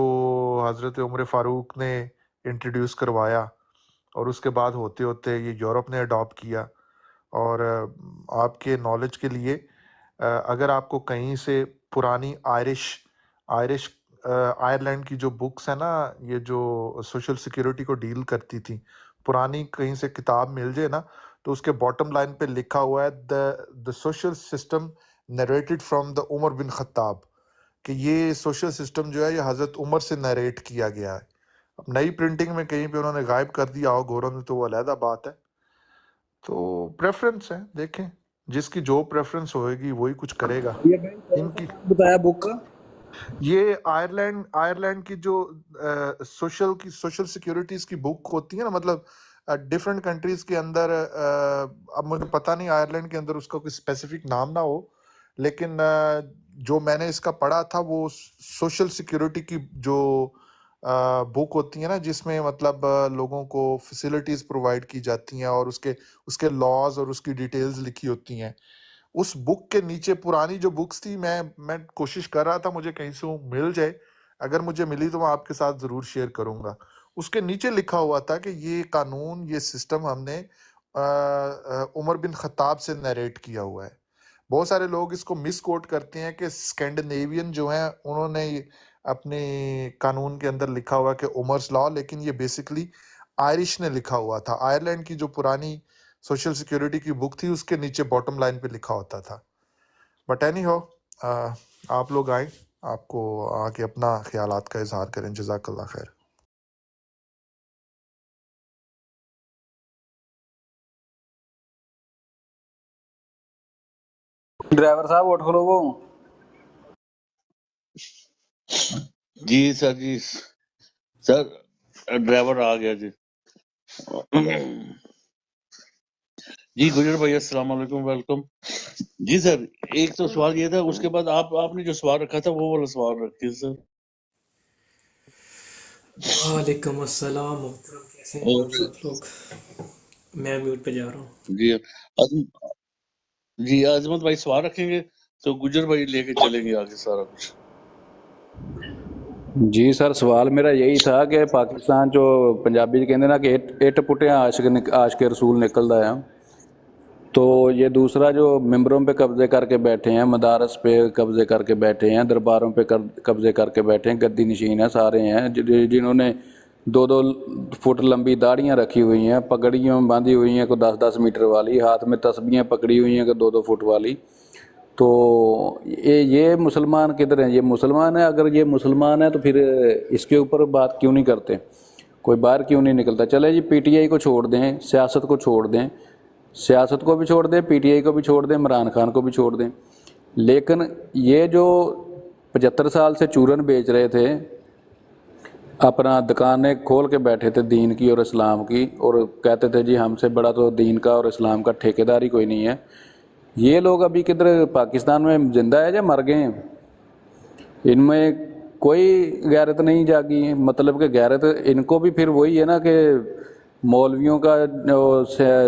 حضرت عمر فاروق نے انٹروڈیوس کروایا، اور اس کے بعد ہوتے ہوتے یہ یورپ نے اڈاپٹ کیا. اور آپ کے نالج کے لیے، اگر آپ کو کہیں سے پرانی آئرلینڈ کی جو بکس ہیں نا، یہ جو سوشل سیکیورٹی کو ڈیل کرتی تھی، پرانی کہیں سے کتاب مل جائے نا، تو اس کے باٹم لائن پہ لکھا ہوا ہے the social system narrated from the Umar bin Khattab, کہ یہ سوشل سسٹم جو ہے یہ حضرت عمر سے نریٹ کیا گیا ہے. اب نئی پرنٹنگ میں کہیں پہ انہوں نے غائب کر دیا ہو گوروں نے تو وہ علیحدہ بات ہے. تو پریفرنس ہے، دیکھیں جس کی جو پریفرنس ہوئے گی وہی کچھ کرے گا. ان کی بتایا بک کا یہ آئرلینڈ کی جو سوشل سیکیورٹیز کی بک ہوتی ہے نا، مطلب ڈفرینٹ کنٹریز کے اندر، اب مجھے پتہ نہیں آئرلینڈ کے اندر اس کا کوئی اسپیسیفک نام نہ ہو، لیکن جو میں نے اس کا پڑھا تھا وہ سوشل سیکیورٹی کی جو بک ہوتی ہے نا، جس میں مطلب لوگوں کو فیسلٹیز پرووائڈ کی جاتی ہیں اور اس کے لاز اور اس کی ڈیٹیلز لکھی ہوتی ہیں. اس بک کے نیچے پرانی جو بکس تھی، میں کوشش کر رہا تھا مجھے کہیں سے وہ مل جائے، اگر مجھے ملی تو میں آپ کے ساتھ ضرور شیئر کروں گا. اس کے نیچے لکھا ہوا تھا کہ یہ قانون، یہ سسٹم ہم نے عمر بن خطاب سے نیریٹ کیا ہوا ہے. بہت سارے لوگ اس کو مس کوٹ کرتے ہیں کہ اسکینڈینیوین جو ہیں انہوں نے اپنے قانون کے اندر لکھا ہوا کہ عمر's لا، لیکن یہ بیسکلی آئرش نے لکھا ہوا تھا. آئرلینڈ کی جو پرانی سوشل سیکیورٹی کی بک تھی اس کے نیچے باٹم لائن پہ لکھا ہوتا تھا. بٹ اینی ہو، آپ لوگ آئیں، آپ کو آ کے اپنا خیالات کا اظہار کریں. جزاک اللہ خیر. ڈرائیور صاحب اٹھ کھلو وہ. جی سر، جی سر، ڈرائیور آ گیا جی. جی گجر بھائی السلام علیکم، ویلکم. جی سر، ایک تو سوال یہ تھا، اس کے بعد آپ نے جو سوال رکھا تھا وہ والا سوال رکھیے سر. وعلیکم السلام محترم، کیسے ہیں اور آپ سب لوگ؟ میں میوٹ پہ جا رہا ہوں. جی عظمت بھائی سوال رکھیں گے تو گجر بھائی لے کے چلیں گے آگے سارا کچھ. جی سر، سوال میرا یہی تھا کہ پاکستان جو پنجابی کہتے ہیں نا کہ اٹ پٹیاں عاشق رسول نکلدا ہے، تو یہ دوسرا جو ممبروں پہ قبضے کر کے بیٹھے ہیں، مدارس پہ قبضے کر کے بیٹھے ہیں، درباروں پہ قبضے کر کے بیٹھے ہیں، گدی نشین ہیں سارے ہیں، جنہوں نے 2-2 فٹ لمبی داڑیاں رکھی ہوئی ہیں، پگڑیوں باندھی ہوئی ہیں کوئی 10-10 میٹر والی، ہاتھ میں تسبیحیں پکڑی ہوئی ہیں کوئی 2-2 فٹ والی. تو یہ مسلمان کدھر ہیں؟ یہ مسلمان ہے؟ اگر یہ مسلمان ہے تو پھر اس کے اوپر بات کیوں نہیں کرتے؟ कोई बाहर क्यों नहीं निकलता? चले जी पीटीआई को छोड़ दें, सियासत को छोड़ दें, सियासत को भी छोड़ दें, पीटीआई को भी छोड़ दें, इमरान खान को भी छोड़ दें, लेकिन ये जो 75 साल से चूरन बेच रहे थे, अपना दुकानें खोल के बैठे थे दीन की और इस्लाम की, और कहते थे जी हमसे बड़ा तो दीन का और इस्लाम का ठेकेदार ही कोई नहीं है, ये लोग अभी किधर पाकिस्तान में जिंदा है या मर गए हैं? इनमें कोई गैरत नहीं जागी। मतलब कि गैरत इनको भी फिर वही है ना कि मौलवियों का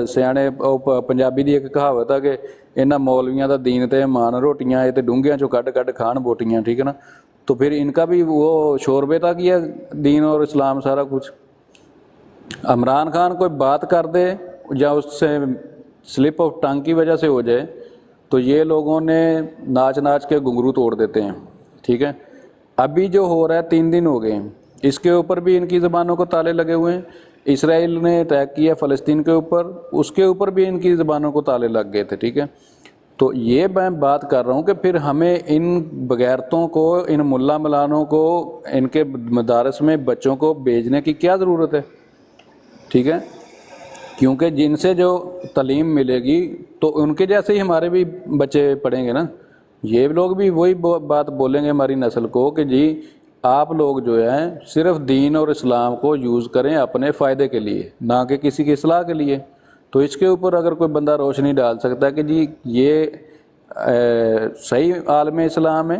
सियाने पंजाबी दी एक कहावत है कि इन्हां मौलवियां दा दीन ते ईमान रोटियां ये ते डूंघियां चों कड कड खाण बोटियां, ठीक है ना। तो फिर इनका भी वो शोरबे तक ही है दीन और इस्लाम सारा कुछ। इमरान खान कोई बात कर दे या उससे स्लिप ऑफ टंग की वजह से हो जाए तो ये लोगों ने नाच नाच के घुंघरू तोड़ देते हैं, ठीक है। अभी जो हो रहा है 3 दिन हो गए, इसके ऊपर भी इनकी ज़बानों को ताले लगे हुए हैं। इसराइल ने अटैक किया फ़लस्तीन के ऊपर, उसके ऊपर भी इनकी ज़बानों को ताले लग गए थे, ठीक है। तो ये मैं बात कर रहा हूँ कि फिर हमें इन बगैरतों को, इन मुल्ला मलानों को, इनके मदारस में बच्चों को भेजने की क्या ज़रूरत है, ठीक है। क्योंकि जिनसे जो तालीम मिलेगी तो उनके जैसे ही हमारे भी बच्चे पढ़ेंगे ना। ये लोग भी वही बात बोलेंगे हमारी नस्ल को कि जी आप लोग जो है सिर्फ दीन और इस्लाम को यूज़ करें अपने फ़ायदे के लिए, ना कि किसी की इस्लाह के लिए। तो इसके ऊपर अगर कोई बंदा रोशनी डाल सकता है कि जी ये सही आलम इस्लाम है,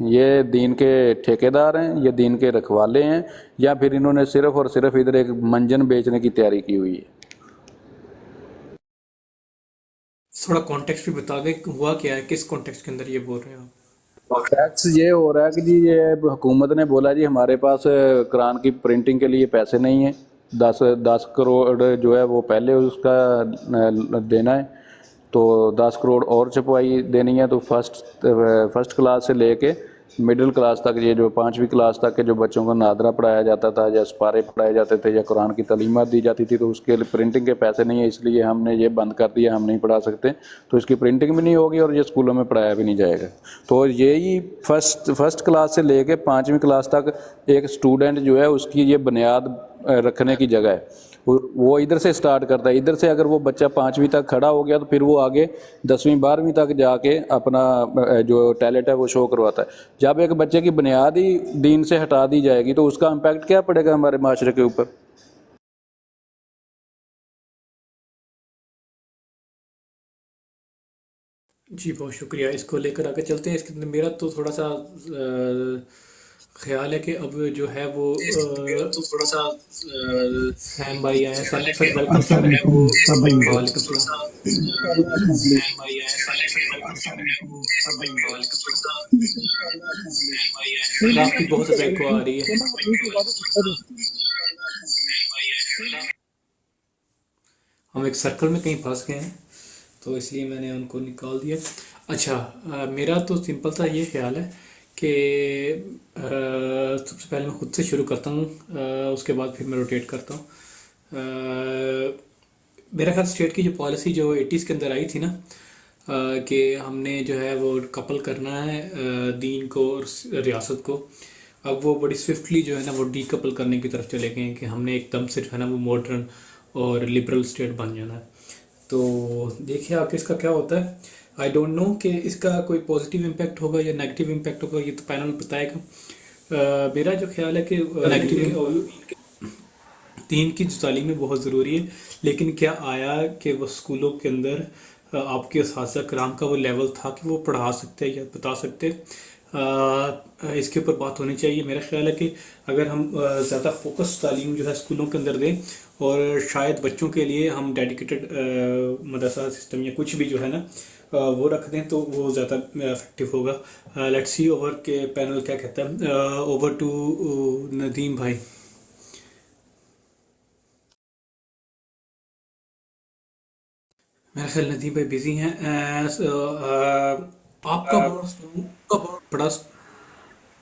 ये दीन के ठेकेदार हैं, ये दीन के रखवाले हैं, या फिर इन्होंने सिर्फ़ और सिर्फ इधर एक मंजन बेचने की तैयारी की हुई है। थोड़ा कॉन्टेक्स्ट भी बता दें, हुआ क्या है, किस कॉन्टेक्स्ट के अंदर ये बोल रहे हैं आप? टैक्स ये हो रहा है कि जी ये हुकूमत ने बोला जी हमारे पास कुरान की प्रिंटिंग के लिए पैसे नहीं हैं, 10 करोड़ जो है वो पहले उसका देना है, तो 10 करोड़ और छपवाई देनी है। तो फर्स्ट क्लास से लेके मिडिल क्लास तक, ये जो 5वीं क्लास तक के जो बच्चों को नादरा पढ़ाया जाता था या सपारे पढ़ाए जाते थे या कुरान की तालीमात दी जाती थी, तो उसके लिए प्रिंटिंग के पैसे नहीं है, इसलिए हमने ये बंद कर दिया, हम नहीं पढ़ा सकते। तो इसकी प्रिंटिंग भी नहीं होगी और ये स्कूलों में पढ़ाया भी नहीं जाएगा। तो यही फर्स्ट क्लास से लेके 5वीं क्लास तक एक स्टूडेंट जो है उसकी ये बुनियाद रखने की जगह है, वो इधर से स्टार्ट करता है। इधर से अगर वो बच्चा 5वीं तक खड़ा हो गया तो फिर वो आगे 10वीं 12वीं तक जाके अपना जो टैलेंट है वो शो करवाता है। जब एक बच्चे की बुनियाद ही दीन से हटा दी जाएगी तो उसका इम्पैक्ट क्या पड़ेगा हमारे माशरे के ऊपर। जी बहुत शुक्रिया। इसको लेकर आगे चलते हैं। इसके अंदर मेरा तो थोड़ा सा ख्याल है कि अब जो है वो तो थोड़ा सा सैम भाई आए, सर वेलकम सर। वालेकुम सलाम। सैम भाई आए, सर आपकी बहुत ज़्यादा एको आ रही है। हम एक सर्कल में कहीं फंस गए हैं तो इसलिए मैंने उनको निकाल दिया। अच्छा मेरा तो सिंपल सा ये ख्याल है कि सबसे पहले मैं खुद से शुरू करता हूँ, उसके बाद फिर मैं रोटेट करता हूँ। मेरा ख्याल स्टेट की जो पॉलिसी जो 80s के अंदर आई थी ना, कि हमने जो है वो कपल करना है दीन को और रियासत को, अब वो बड़ी स्विफ्टली जो है ना वो डीकपल करने की तरफ चले गए हैं कि हमने एकदम से जो है ना वो मॉडर्न और लिबरल स्टेट बन जाना है। तो देखिए आगे इसका क्या होता है। आई डोंट नो कि इसका कोई पॉजिटिव इम्पैक्ट होगा या नेगेटिव इम्पैक्ट होगा, ये तो पैनल बताएगा। मेरा जो ख्याल है कि नेगेटिव दीन की जो तालीम है बहुत ज़रूरी है, लेकिन क्या आया कि वो स्कूलों के अंदर आपके उस्ताद कराम का वो लेवल था कि वो पढ़ा सकते या बता सकते। इसके ऊपर बात होनी चाहिए। मेरा ख्याल है कि अगर हम ज़्यादा फोकस तालीम जो है स्कूलों के अंदर दें और शायद बच्चों के लिए हम डेडिकेटेड मदरसा सिस्टम या कुछ भी जो है ना वो रख दें तो वो ज़्यादा इफेक्टिव होगा। लेट्स सी ओवर के पैनल क्या कहता है। ओवर टू नदीम भाई। मेरा ख्याल नदीम भाई बिजी हैं। आपका बड़ा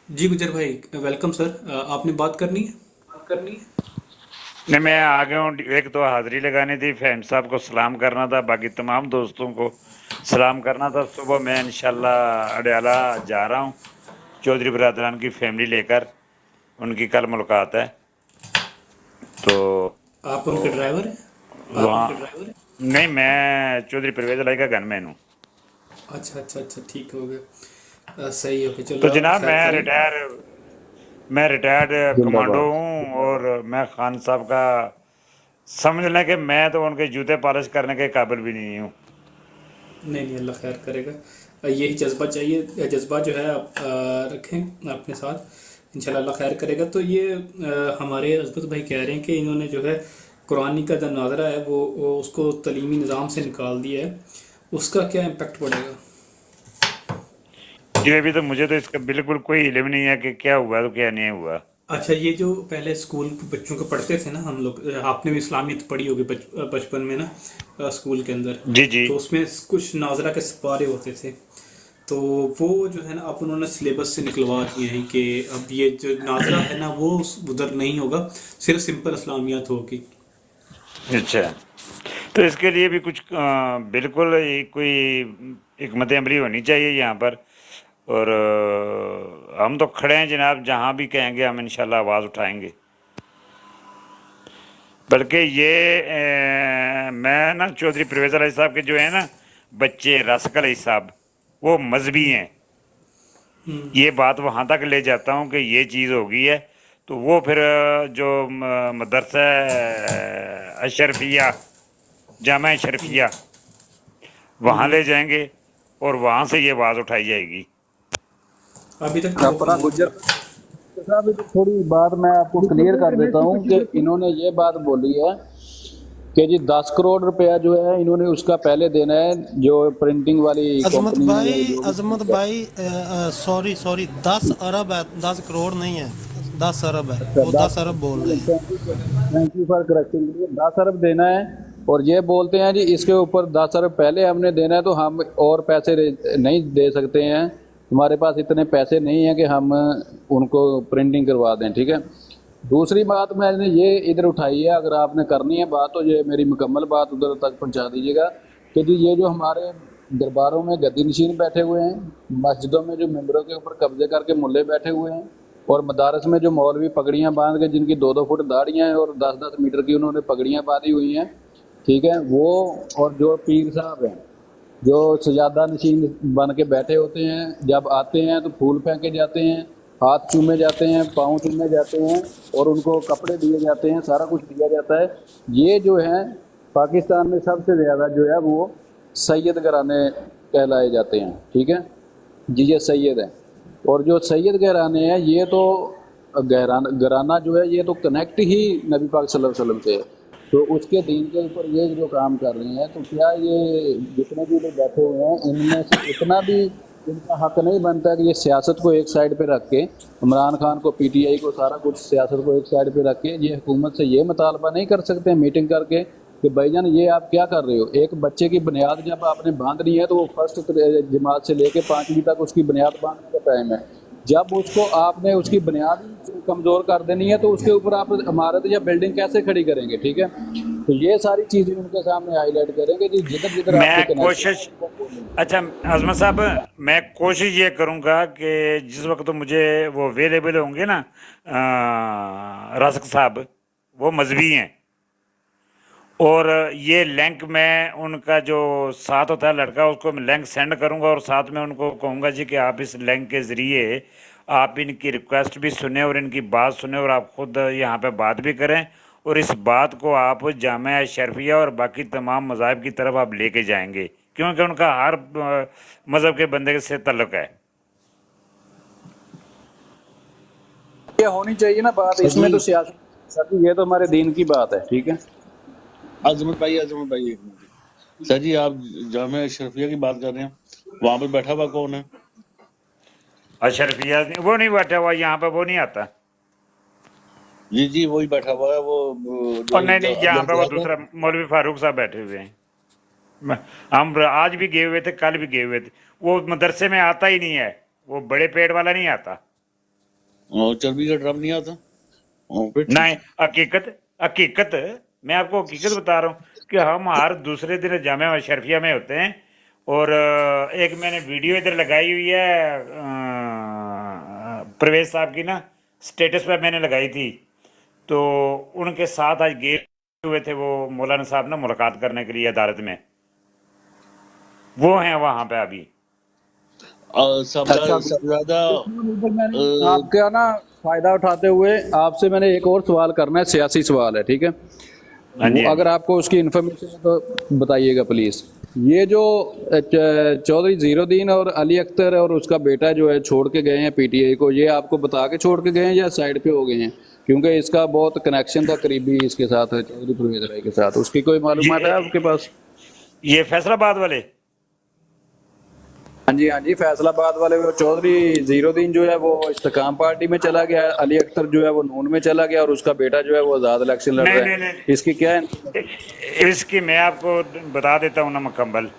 जी गुजर भाई वेलकम सर, आपने बात करनी है? नहीं, मैं आ गया हूँ। एक तो हाज़िरी लगानी थी, फैम साहब को सलाम करना था, बाकी तमाम दोस्तों को सलाम करना था। सुबह मैं इंशाल्लाह अडयाला जा रहा हूँ, चौधरी बरादरान की फैमिली लेकर, उनकी कल मुलाकात है। तो आप उनके ड्राइवर हैं? वहाँ नहीं, मैं चौधरी परवेज लाई का गनमैन हूँ। अच्छा ठीक हो गया। सही हो गया, तो चलो जनाब खैर करें। मैं रिटायर्ड कमांडो जिंदाबाद। हूँ, और मैं खान साहब का समझ लें कि मैं तो उनके जूते पॉलिश करने के काबिल भी नहीं हूँ। नहीं अल्लाह खैर करेगा। यही जज्बा चाहिए, जज्बा जो है आप रखें अपने साथ, इंशाल्लाह अल्लाह खैर करेगा। तो ये हमारे अज़मत भाई कह रहे हैं कि इन्होंने जो है कुरानी का जो नाज़रा है वो उसको तलीमी निज़ाम से निकाल दिया है, उसका क्या इम्पेक्ट पड़ेगा? ये भी तो मुझे तो इसका बिल्कुल कोई इल्म नहीं है कि क्या हुआ तो क्या नहीं हुआ। अच्छा, ये जो पहले स्कूल बच्चों को पढ़ते थे ना हम लोग, आपने भी इस्लामियत पढ़ी होगी बचपन में ना, स्कूल के अंदर, जी जी। तो उसमें कुछ नाज़रा के सिपारे होते थे, तो वो जो है ना अब उन्होंने सिलेबस से निकलवा दिए हैं कि अब ये जो नाज़रा है ना वो उधर नहीं होगा, सिर्फ सिंपल इस्लामियत होगी। अच्छा, तो इसके लिए भी कुछ बिल्कुल कोई हिकमत अमली होनी चाहिए यहाँ पर, और हम तो खड़े हैं जनाब, जहाँ भी कहेंगे हम इंशाल्लाह आवाज़ उठाएंगे। बल्कि ये मैं ना चौधरी परवेज़ अली साहब के जो है ना बच्चे रासिक अली साहब, वो मजहबी हैं, ये बात वहाँ तक ले जाता हूँ कि ये चीज़ हो गई है, तो वो फिर जो मदरसा अशरफिया, जामा अशरफिया, वहाँ ले जाएंगे और वहाँ से ये आवाज़ उठाई जाएगी। अभी तक तो अपना गुज्जर साहब एक थोड़ी बात मैं आपको क्लियर कर देता हूँ कि इन्होंने ये बात बोली है कि जी 10 करोड़ रुपया जो है इन्होंने उसका पहले देना है, जो प्रिंटिंग वाली कंपनी है। अजमत भाई सॉरी 10 अरब है, 10 करोड़ नहीं है, 10 अरब है, वो 10 अरब बोल रहे हैं। Thank you for correcting. 10 अरब देना है, और ये बोलते हैं जी इसके ऊपर 10 अरब पहले हमने देना है, तो हम और पैसे नहीं दे सकते हैं, हमारे पास इतने पैसे नहीं हैं कि हम उनको प्रिंटिंग करवा दें। ठीक है, दूसरी बात मैंने ये इधर उठाई है, अगर आपने करनी है बात तो ये मेरी मुकम्मल बात उधर तक पहुंचा दीजिएगा कि जी ये जो हमारे दरबारों में गद्दी नशीन बैठे हुए हैं, मस्जिदों में जो मेंबरों के ऊपर कब्जे करके मुल्ले बैठे हुए हैं, और मदारस में जो मौलवी पगड़ियाँ बांध के जिनकी 2-2 फुट दाढ़ियाँ हैं और 10-10 मीटर की उन्होंने पगड़ियाँ बांधी हुई हैं, ठीक है, वो और जो पीर साहब हैं जो सजादा नशीन बन के बैठे होते हैं, जब आते हैं तो फूल फेंके जाते हैं, हाथ चूमे जाते हैं, पाँव चूमे जाते हैं, और उनको कपड़े दिए जाते हैं, सारा कुछ दिया जाता है। ये जो है पाकिस्तान में सबसे ज़्यादा जो है वो सैयद घराने कहलाए जाते हैं। ठीक है जी, ये सैयद हैं, और जो सैयद घराने हैं ये तो घराना जो है ये तो कनेक्ट ही नबी पाक सल्लल्लाहु अलैहि वसल्लम से है, तो उसके दीन के ऊपर ये जो काम कर रहे हैं, तो क्या ये जितने भी लोग बैठे हुए हैं इनमें से इतना भी इनका हक नहीं बनता कि ये सियासत को एक साइड पे रख के, इमरान खान को, पीटीआई को, सारा कुछ सियासत को एक साइड पे रख के ये हुकूमत से ये मुतालबा नहीं कर सकते मीटिंग करके कि भाईजान ये आप क्या कर रहे हो? एक बच्चे की बुनियाद जब आपने बांधनी है तो वो फर्स्ट जमात से लेके 5वीं तक उसकी बुनियाद बांधने का टाइम है, जब उसको आपने उसकी बुनियाद कमज़ोर कर देनी है तो उसके ऊपर आप इमारत या बिल्डिंग कैसे खड़ी करेंगे? ठीक है, तो ये सारी चीज़ें उनके सामने हाईलाइट करेंगे कि जिधर जिधर मैं कोशिश, अच्छा अजमत साहब, मैं कोशिश ये करूँगा कि जिस वक्त तो मुझे वो अवेलेबल होंगे ना रासिक साहब, वो मजहबी हैं, और ये लिंक मैं उनका जो साथ होता है लड़का उसको मैं लिंक सेंड करूंगा, और साथ में उनको कहूँगा जी कि आप इस लिंक के ज़रिए आप इनकी रिक्वेस्ट भी सुने और इनकी बात सुने, और आप खुद यहाँ पे बात भी करें, और इस बात को आप जामा अशरफिया और बाकी तमाम मज़ाहब की तरफ आप लेके जाएंगे, क्योंकि उनका हर मज़हब के बंदे से तल्लुक़ है। ये होनी चाहिए ना बात, इसमें तो सियासत, ये तो हमारे दीन की बात है। ठीक है, अजमत भाई एक मिनट सर जी, आप जामा अशरफिया की बात कर रहे हैं, वहां पे बैठा हुआ कौन है? अशरफिया वो नहीं बैठा हुआ यहाँ पे, वो नहीं आता जी जी, वही बैठा हुआ है वो और नहीं यहाँ पे वो दूसरा मौलवी फारूक साहब बैठे हुए हैं। हम आज भी गए हुए थे, कल भी गए हुए थे, वो मदरसे में आता ही नहीं है, वो बड़े पेड़ वाला नहीं आता, और चर्बी का ड्रम नहीं आता। नहीं, हकीकत मैं आपको हकीकत बता रहा हूँ कि हम हर दूसरे दिन जामा अशरफिया में होते हैं, और एक मैंने वीडियो इधर लगाई हुई है परवेज साहब की ना, स्टेटस पे मैंने लगाई थी तो उनके साथ आज गए हुए थे वो मौलाना साहब ना मुलाकात करने के लिए अदालत में, वो हैं वहाँ पे अभी। साहबजादा आपका ना फायदा उठाते हुए आपसे मैंने एक और सवाल करना है, सियासी सवाल है, ठीक है? वो अगर आपको उसकी इन्फॉर्मेशन है तो बताइएगा प्लीज। ये जो चौधरी ज़ीरुद्दीन और अली अख्तर और उसका बेटा जो है छोड़ के गए हैं पीटीआई को, ये आपको बता के छोड़ के गए हैं या साइड पे हो गए हैं? क्योंकि इसका बहुत कनेक्शन था करीबी इसके साथ, चौधरी परवेज राय के साथ, उसकी कोई मालूमात है आपके पास? ये फैसलाबाद वाले? हाँ जी, फैसलाबाद वाले। वो चौधरी ज़ीरुद्दीन जो है वो इस्तेकाम पार्टी में चला गया, अली अख्तर जो है वो नून में चला गया और उसका बेटा जो है वो आज़ाद इलेक्शन लड़ रहा है। इसकी क्या है? इसकी मैं आपको बता देता हूँ ना मुकम्मल।